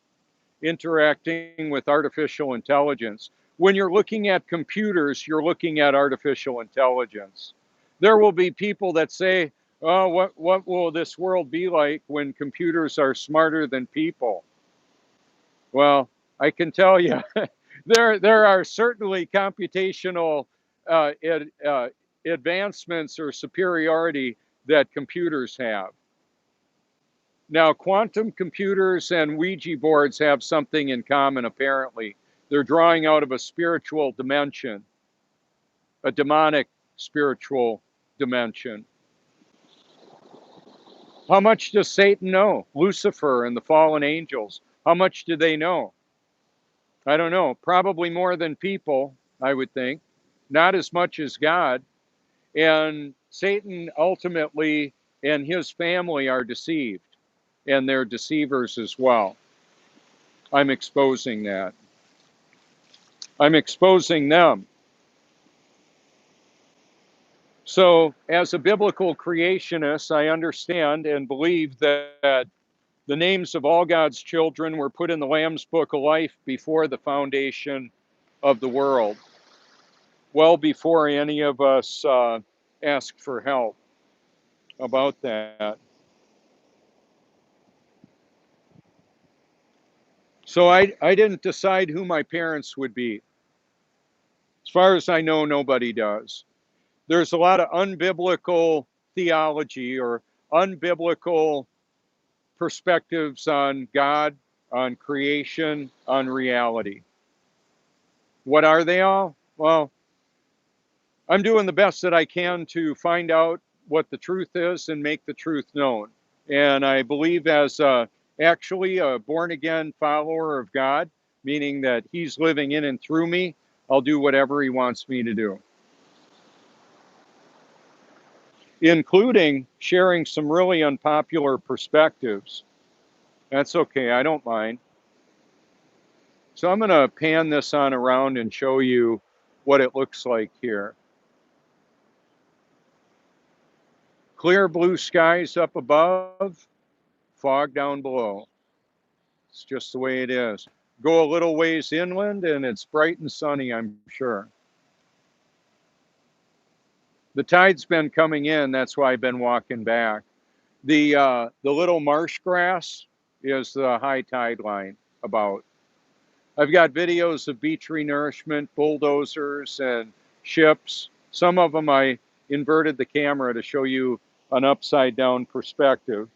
interacting with artificial intelligence. When you're looking at computers, you're looking at artificial intelligence. There will be people that say, oh, what will this world be like when computers are smarter than people? Well, I can tell you, there are certainly computational uh, ad, uh, advancements or superiority that computers have. Now, quantum computers and Ouija boards have something in common, apparently. They're drawing out of a spiritual dimension, a demonic spiritual dimension. How much does Satan know? Lucifer and the fallen angels. How much do they know? I don't know. Probably more than people, I would think. Not as much as God. And Satan ultimately and his family are deceived, and they're deceivers as well. I'm exposing that. I'm exposing them. So, as a biblical creationist, I understand and believe that the names of all God's children were put in the Lamb's Book of Life before the foundation of the world, well before any of us asked for help about that. So, I didn't decide who my parents would be. As far as I know, nobody does. There's a lot of unbiblical theology or unbiblical perspectives on God, on creation, on reality. What are they all? Well, I'm doing the best that I can to find out what the truth is and make the truth known. And I believe as actually a born again follower of God, meaning that He's living in and through me, I'll do whatever He wants me to do, including sharing some really unpopular perspectives. That's okay, I don't mind. So I'm going to pan this on around and show you what it looks like here. Clear blue skies up above, fog down below. It's just the way it is. Go a little ways inland and it's bright and sunny, I'm sure. The tide's been coming in, that's why I've been walking back. The little marsh grass is the high tide line about. I've got videos of beach renourishment, bulldozers, and ships. Some of them I inverted the camera to show you an upside down perspective.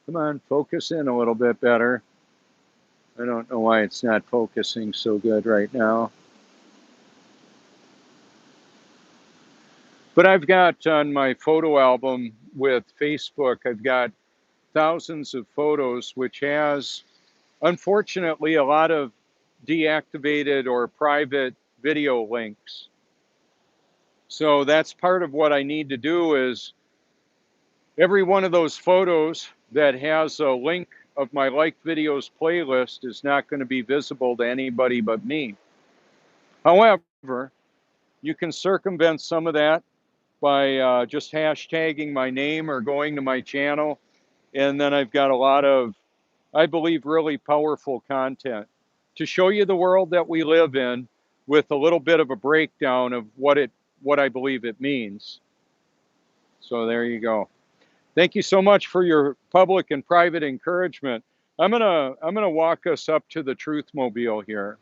Come on, focus in a little bit better. I don't know why it's not focusing so good right now. But I've got on my photo album with Facebook, I've got thousands of photos, which has, unfortunately, a lot of deactivated or private video links. So that's part of what I need to do is every one of those photos that has a link of my like videos playlist is not going to be visible to anybody but me. However, you can circumvent some of that by just hashtagging my name or going to my channel. And then I've got a lot of, I believe, really powerful content to show you the world that we live in with a little bit of a breakdown of what I believe it means. So there you go. Thank you so much for your public and private encouragement. I'm gonna walk us up to the Truth Mobile here.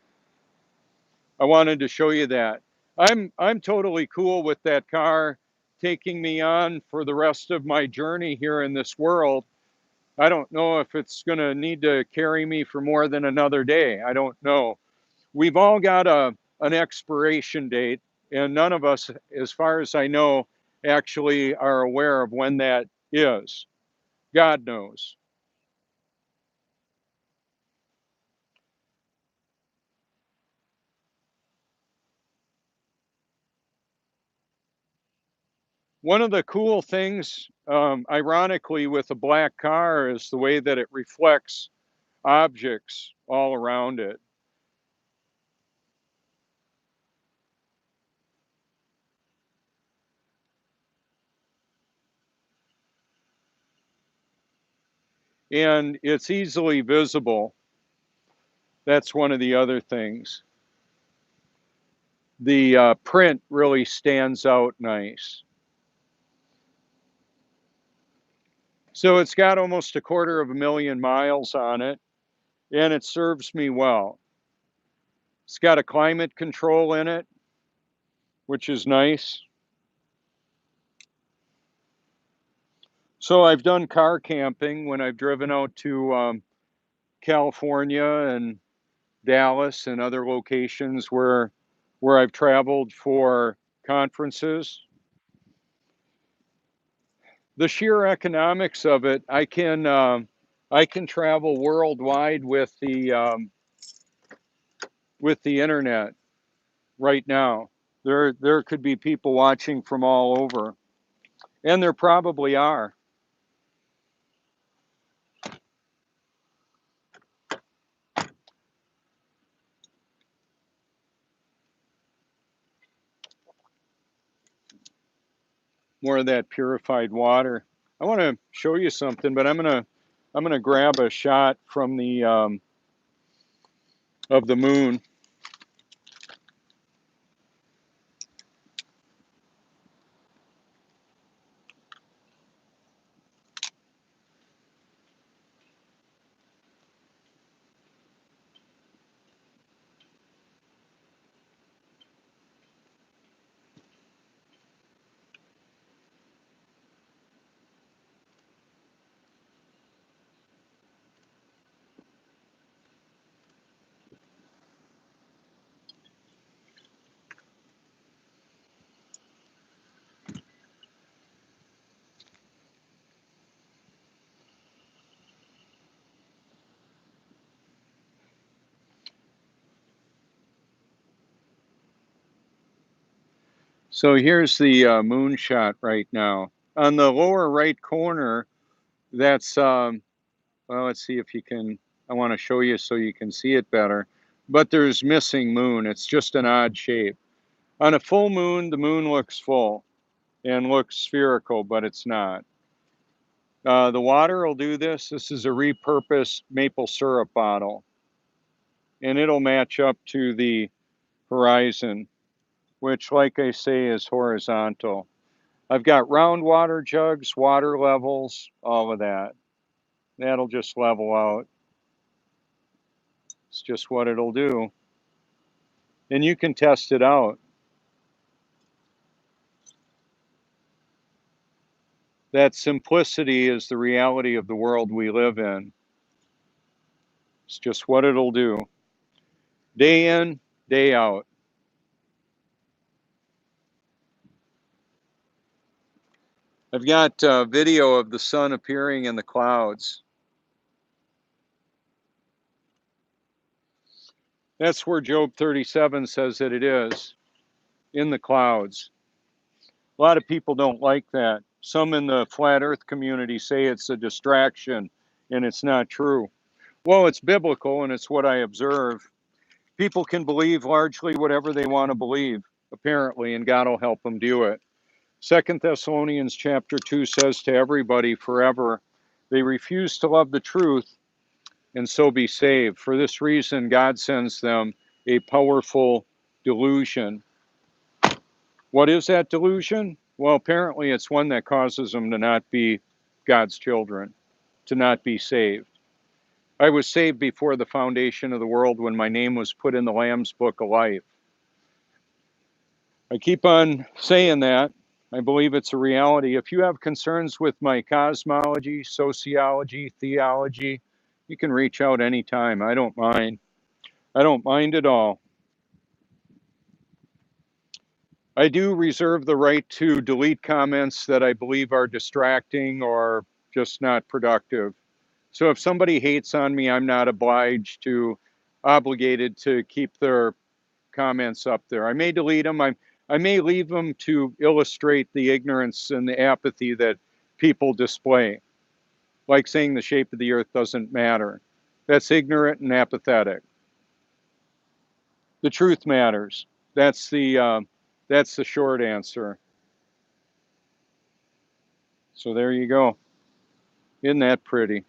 I wanted to show you that. I'm totally cool with that car taking me on for the rest of my journey here in this world. I don't know if it's going to need to carry me for more than another day. I don't know. We've all got an expiration date, and none of us, as far as I know, actually are aware of when that is. God knows. One of the cool things, ironically, with a black car is the way that it reflects objects all around it. And it's easily visible. That's one of the other things. The print really stands out nice. So it's got almost 250,000 miles on it, and it serves me well. It's got a climate control in it, which is nice. So I've done car camping when I've driven out to California and Dallas and other locations where I've traveled for conferences. The sheer economics of it, I can travel worldwide with the internet right now. There could be people watching from all over, and there probably are. More of that purified water. I want to show you something, but I'm gonna grab a shot from the of the moon. So here's the moon shot right now. On the lower right corner, that's well, let's see if you can. I want to show you so you can see it better. But there's missing moon. It's just an odd shape. On a full moon, the moon looks full and looks spherical, but it's not. The water will do this. This is a repurposed maple syrup bottle, and it'll match up to the horizon, which, like I say, is horizontal. I've got round water jugs, water levels, all of that. That'll just level out. It's just what it'll do. And you can test it out. That simplicity is the reality of the world we live in. It's just what it'll do. Day in, day out. I've got a video of the sun appearing in the clouds. That's where Job 37 says that it is, in the clouds. A lot of people don't like that. Some in the flat earth community say it's a distraction and it's not true. Well, it's biblical and it's what I observe. People can believe largely whatever they want to believe, apparently, and God will help them do it. 2 Thessalonians chapter 2 says to everybody forever, they refuse to love the truth and so be saved. For this reason, God sends them a powerful delusion. What is that delusion? Well, apparently it's one that causes them to not be God's children, to not be saved. I was saved before the foundation of the world when my name was put in the Lamb's Book of Life. I keep on saying that. I believe it's a reality. If you have concerns with my cosmology, sociology, theology, you can reach out anytime. I don't mind. I don't mind at all. I do reserve the right to delete comments that I believe are distracting or just not productive. So if somebody hates on me, I'm not obligated to keep their comments up there. I may delete them. I may leave them to illustrate the ignorance and the apathy that people display, like saying the shape of the earth doesn't matter. That's ignorant and apathetic. The truth matters. That's the short answer. So there you go. Isn't that pretty?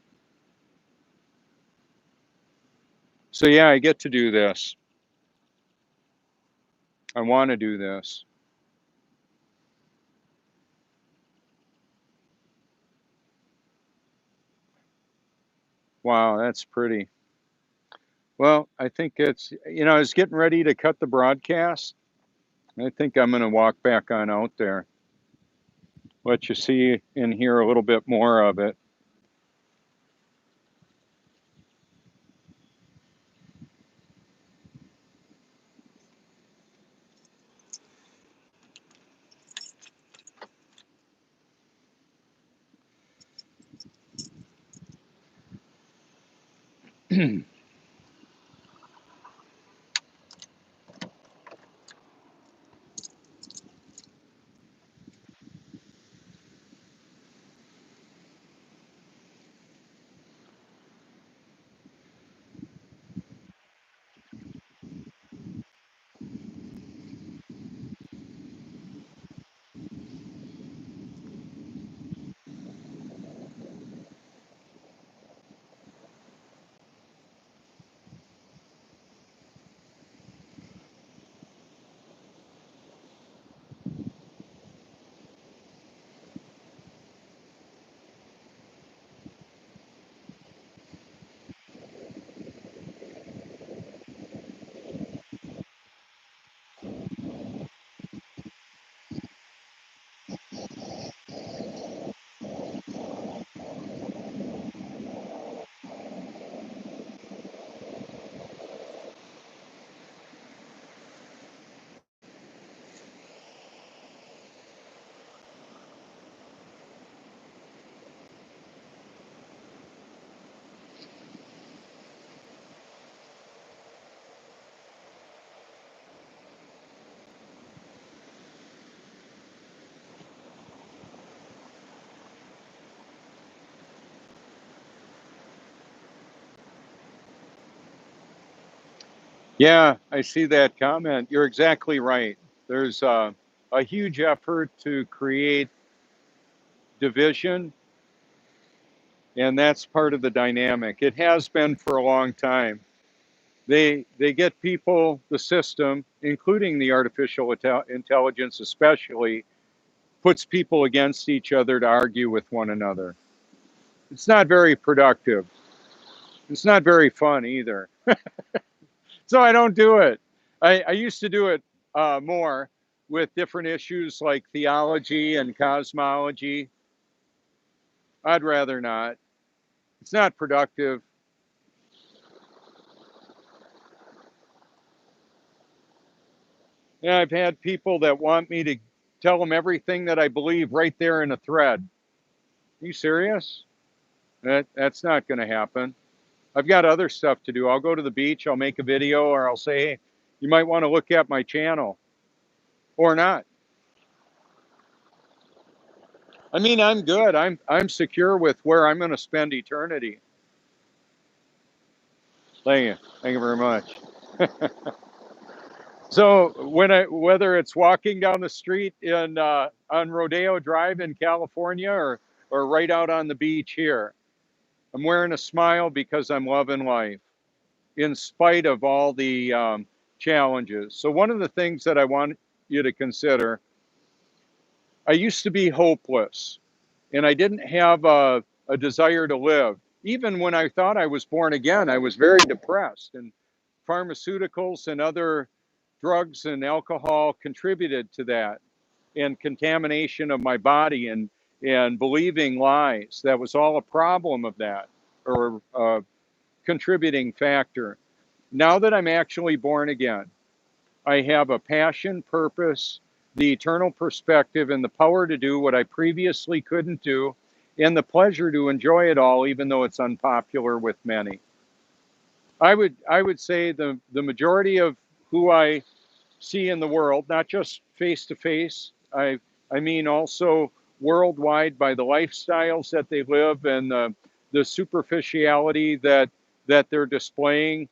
So yeah, I get to do this. I want to do this. Wow, that's pretty. Well, I think I was getting ready to cut the broadcast. I think I'm going to walk back on out there. Let you see and hear a little bit more of it. Yeah, I see that comment. You're exactly right. There's a huge effort to create division, and that's part of the dynamic. It has been for a long time. They get people, the system, including the artificial intelligence especially, puts people against each other to argue with one another. It's not very productive. It's not very fun either. So I don't do it. I used to do it more with different issues like theology and cosmology. I'd rather not. It's not productive. And I've had people that want me to tell them everything that I believe right there in a thread. Are you serious? That's not going to happen. I've got other stuff to do. I'll go to the beach, I'll make a video, or I'll say, hey, you might want to look at my channel or not. I mean, I'm good. I'm secure with where I'm going to spend eternity. Thank you. Thank you very much. So whether it's walking down the street in on Rodeo Drive in California or right out on the beach here, I'm wearing a smile because I'm loving life in spite of all the challenges. So one of the things that I want you to consider, I used to be hopeless and I didn't have a desire to live. Even when I thought I was born again, I was very depressed, and pharmaceuticals and other drugs and alcohol contributed to that, and contamination of my body and believing lies. That was all a problem of that, or a contributing factor. Now that I'm actually born again, I have a passion, purpose, the eternal perspective, and the power to do what I previously couldn't do, and the pleasure to enjoy it all, even though it's unpopular with many. I would say the majority of who I see in the world, not just face to face, I mean also worldwide, by the lifestyles that they live and the superficiality that they're displaying.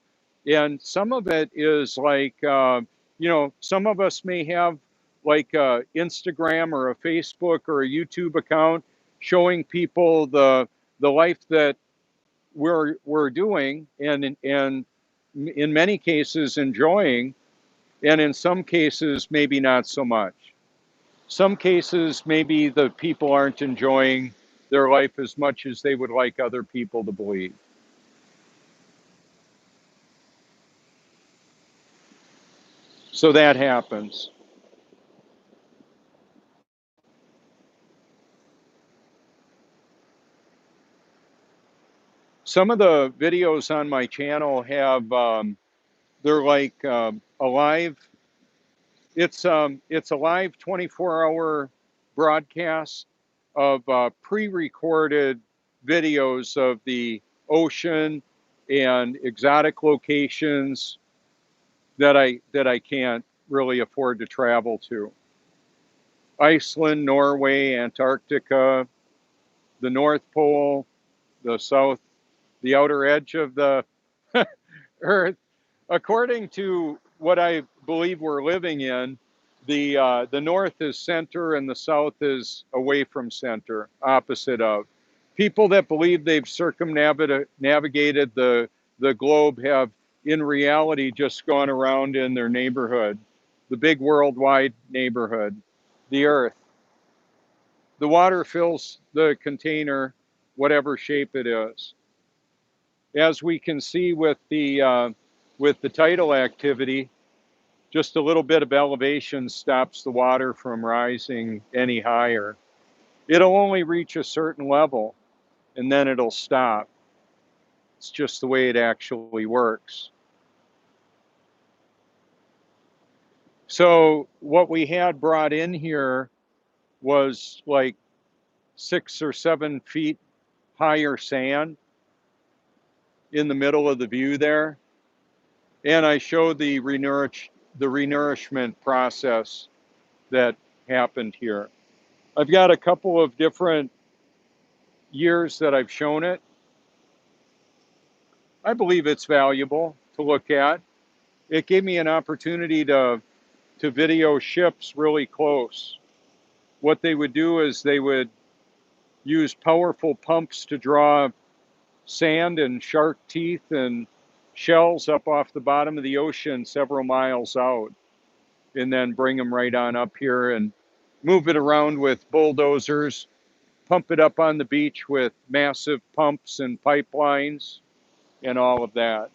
And some of it is like, some of us may have like Instagram or a Facebook or a YouTube account showing people the life that we're doing, and in many cases enjoying, and in some cases maybe not so much. Some cases maybe the people aren't enjoying their life as much as they would like other people to believe. So that happens. Some of the videos on my channel have they're like a live. It's a live 24-hour broadcast of pre-recorded videos of the ocean and exotic locations that I can't really afford to travel to. Iceland, Norway, Antarctica, the North Pole, the South, the outer edge of the Earth. According to what I believe we're living in, the north is center and the south is away from center, opposite of. People that believe they've circumnavigated the globe have, in reality, just gone around in their neighborhood, the big worldwide neighborhood, the Earth. The water fills the container, whatever shape it is. As we can see with the tidal activity, just a little bit of elevation stops the water from rising any higher. It'll only reach a certain level and then it'll stop. It's just the way it actually works. So what we had brought in here was like 6 or 7 feet higher sand in the middle of the view there. And I showed the renourishment process that happened here. I've got a couple of different years that I've shown it. I believe it's valuable to look at. It gave me an opportunity to video ships really close. What they would do is they would use powerful pumps to draw sand and shark teeth and shells up off the bottom of the ocean several miles out, and then bring them right on up here and move it around with bulldozers, pump it up on the beach with massive pumps and pipelines and all of that.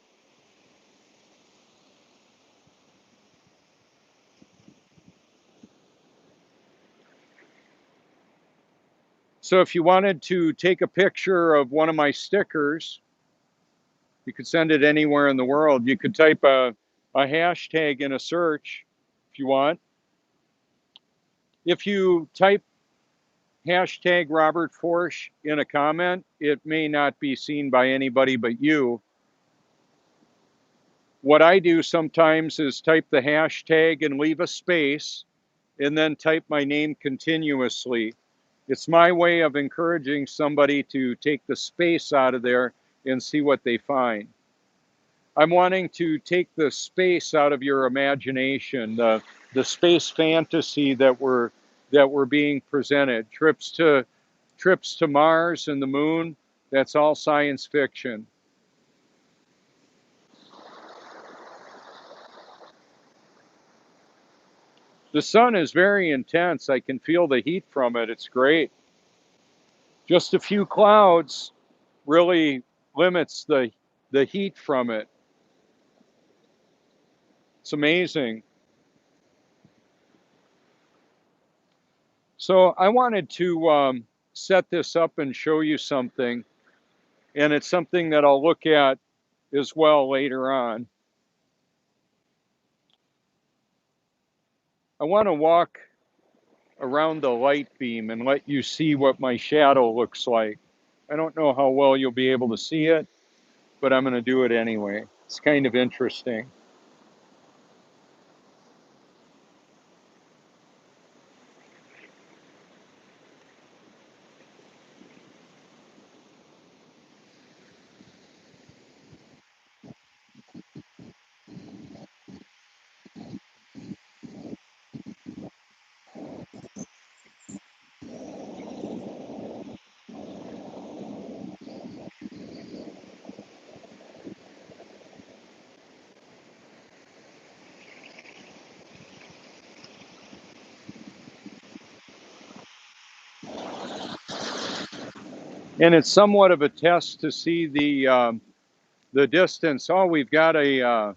So if you wanted to take a picture of one of my stickers, you could send it anywhere in the world. You could type a hashtag in a search if you want. If you type hashtag Robert Forsch in a comment, it may not be seen by anybody but you. What I do sometimes is type the hashtag and leave a space and then type my name continuously. It's my way of encouraging somebody to take the space out of there and see what they find. I'm wanting to take the space out of your imagination, the space fantasy that we're being presented. Trips to Mars and the moon, that's all science fiction. The sun is very intense. I can feel the heat from it. It's great. Just a few clouds really limits the heat from it. It's amazing. So I wanted to set this up and show you something, and it's something that I'll look at as well later on. I want to walk around the light beam and let you see what my shadow looks like. I don't know how well you'll be able to see it, but I'm going to do it anyway. It's kind of interesting. And it's somewhat of a test to see the distance. Oh, we've got a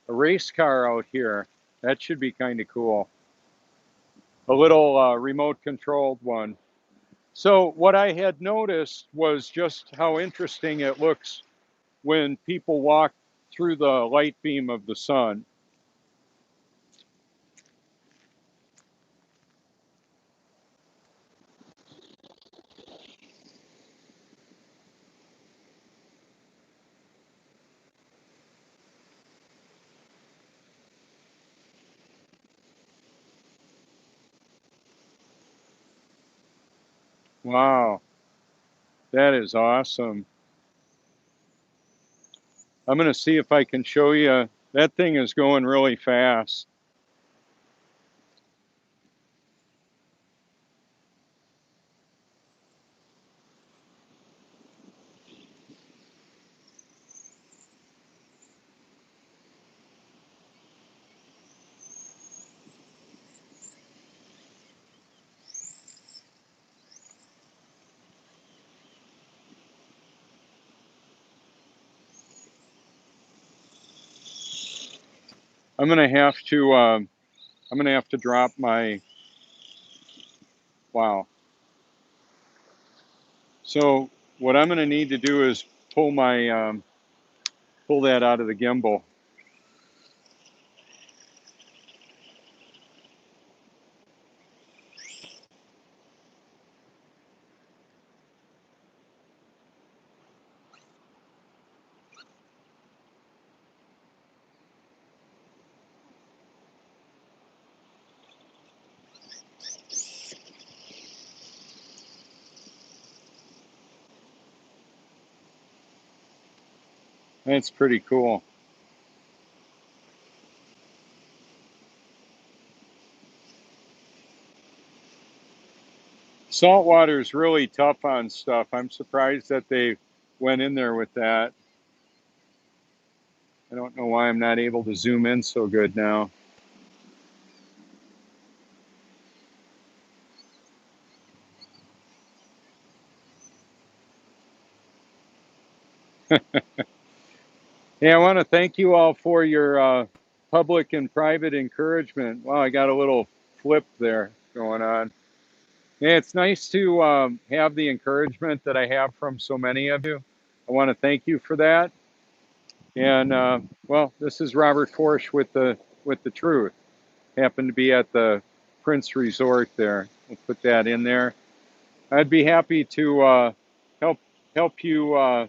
race car out here. That should be kind of cool. A little remote controlled one. So what I had noticed was just how interesting it looks when people walk through the light beam of the sun. Wow, that is awesome. I'm going to see if I can show you. That thing is going really fast. I'm going to have to drop my, wow. So what I'm going to need to do is pull that out of the gimbal. That's pretty cool. Salt water is really tough on stuff. I'm surprised that they went in there with that. I don't know why I'm not able to zoom in so good now. Hey, I want to thank you all for your public and private encouragement. Wow, I got a little flip there going on. Yeah, it's nice to have the encouragement that I have from so many of you. I want to thank you for that. And well, this is Robert Forsch with the truth. Happened to be at the Prince Resort there. We'll put that in there. I'd be happy to help help you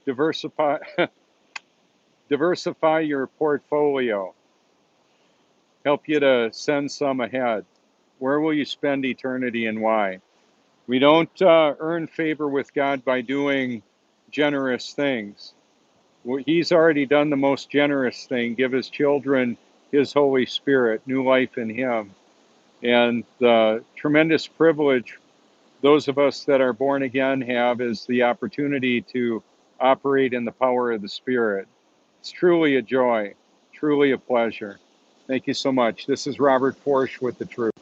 diversify diversify your portfolio. Help you to send some ahead. Where will you spend eternity and why? We don't earn favor with God by doing generous things. Well, He's already done the most generous thing, give His children His Holy Spirit, new life in Him. And the tremendous privilege those of us that are born again have is the opportunity to operate in the power of the Spirit. It's truly a joy, truly a pleasure. Thank you so much. This is Robert Forsch with the Truth.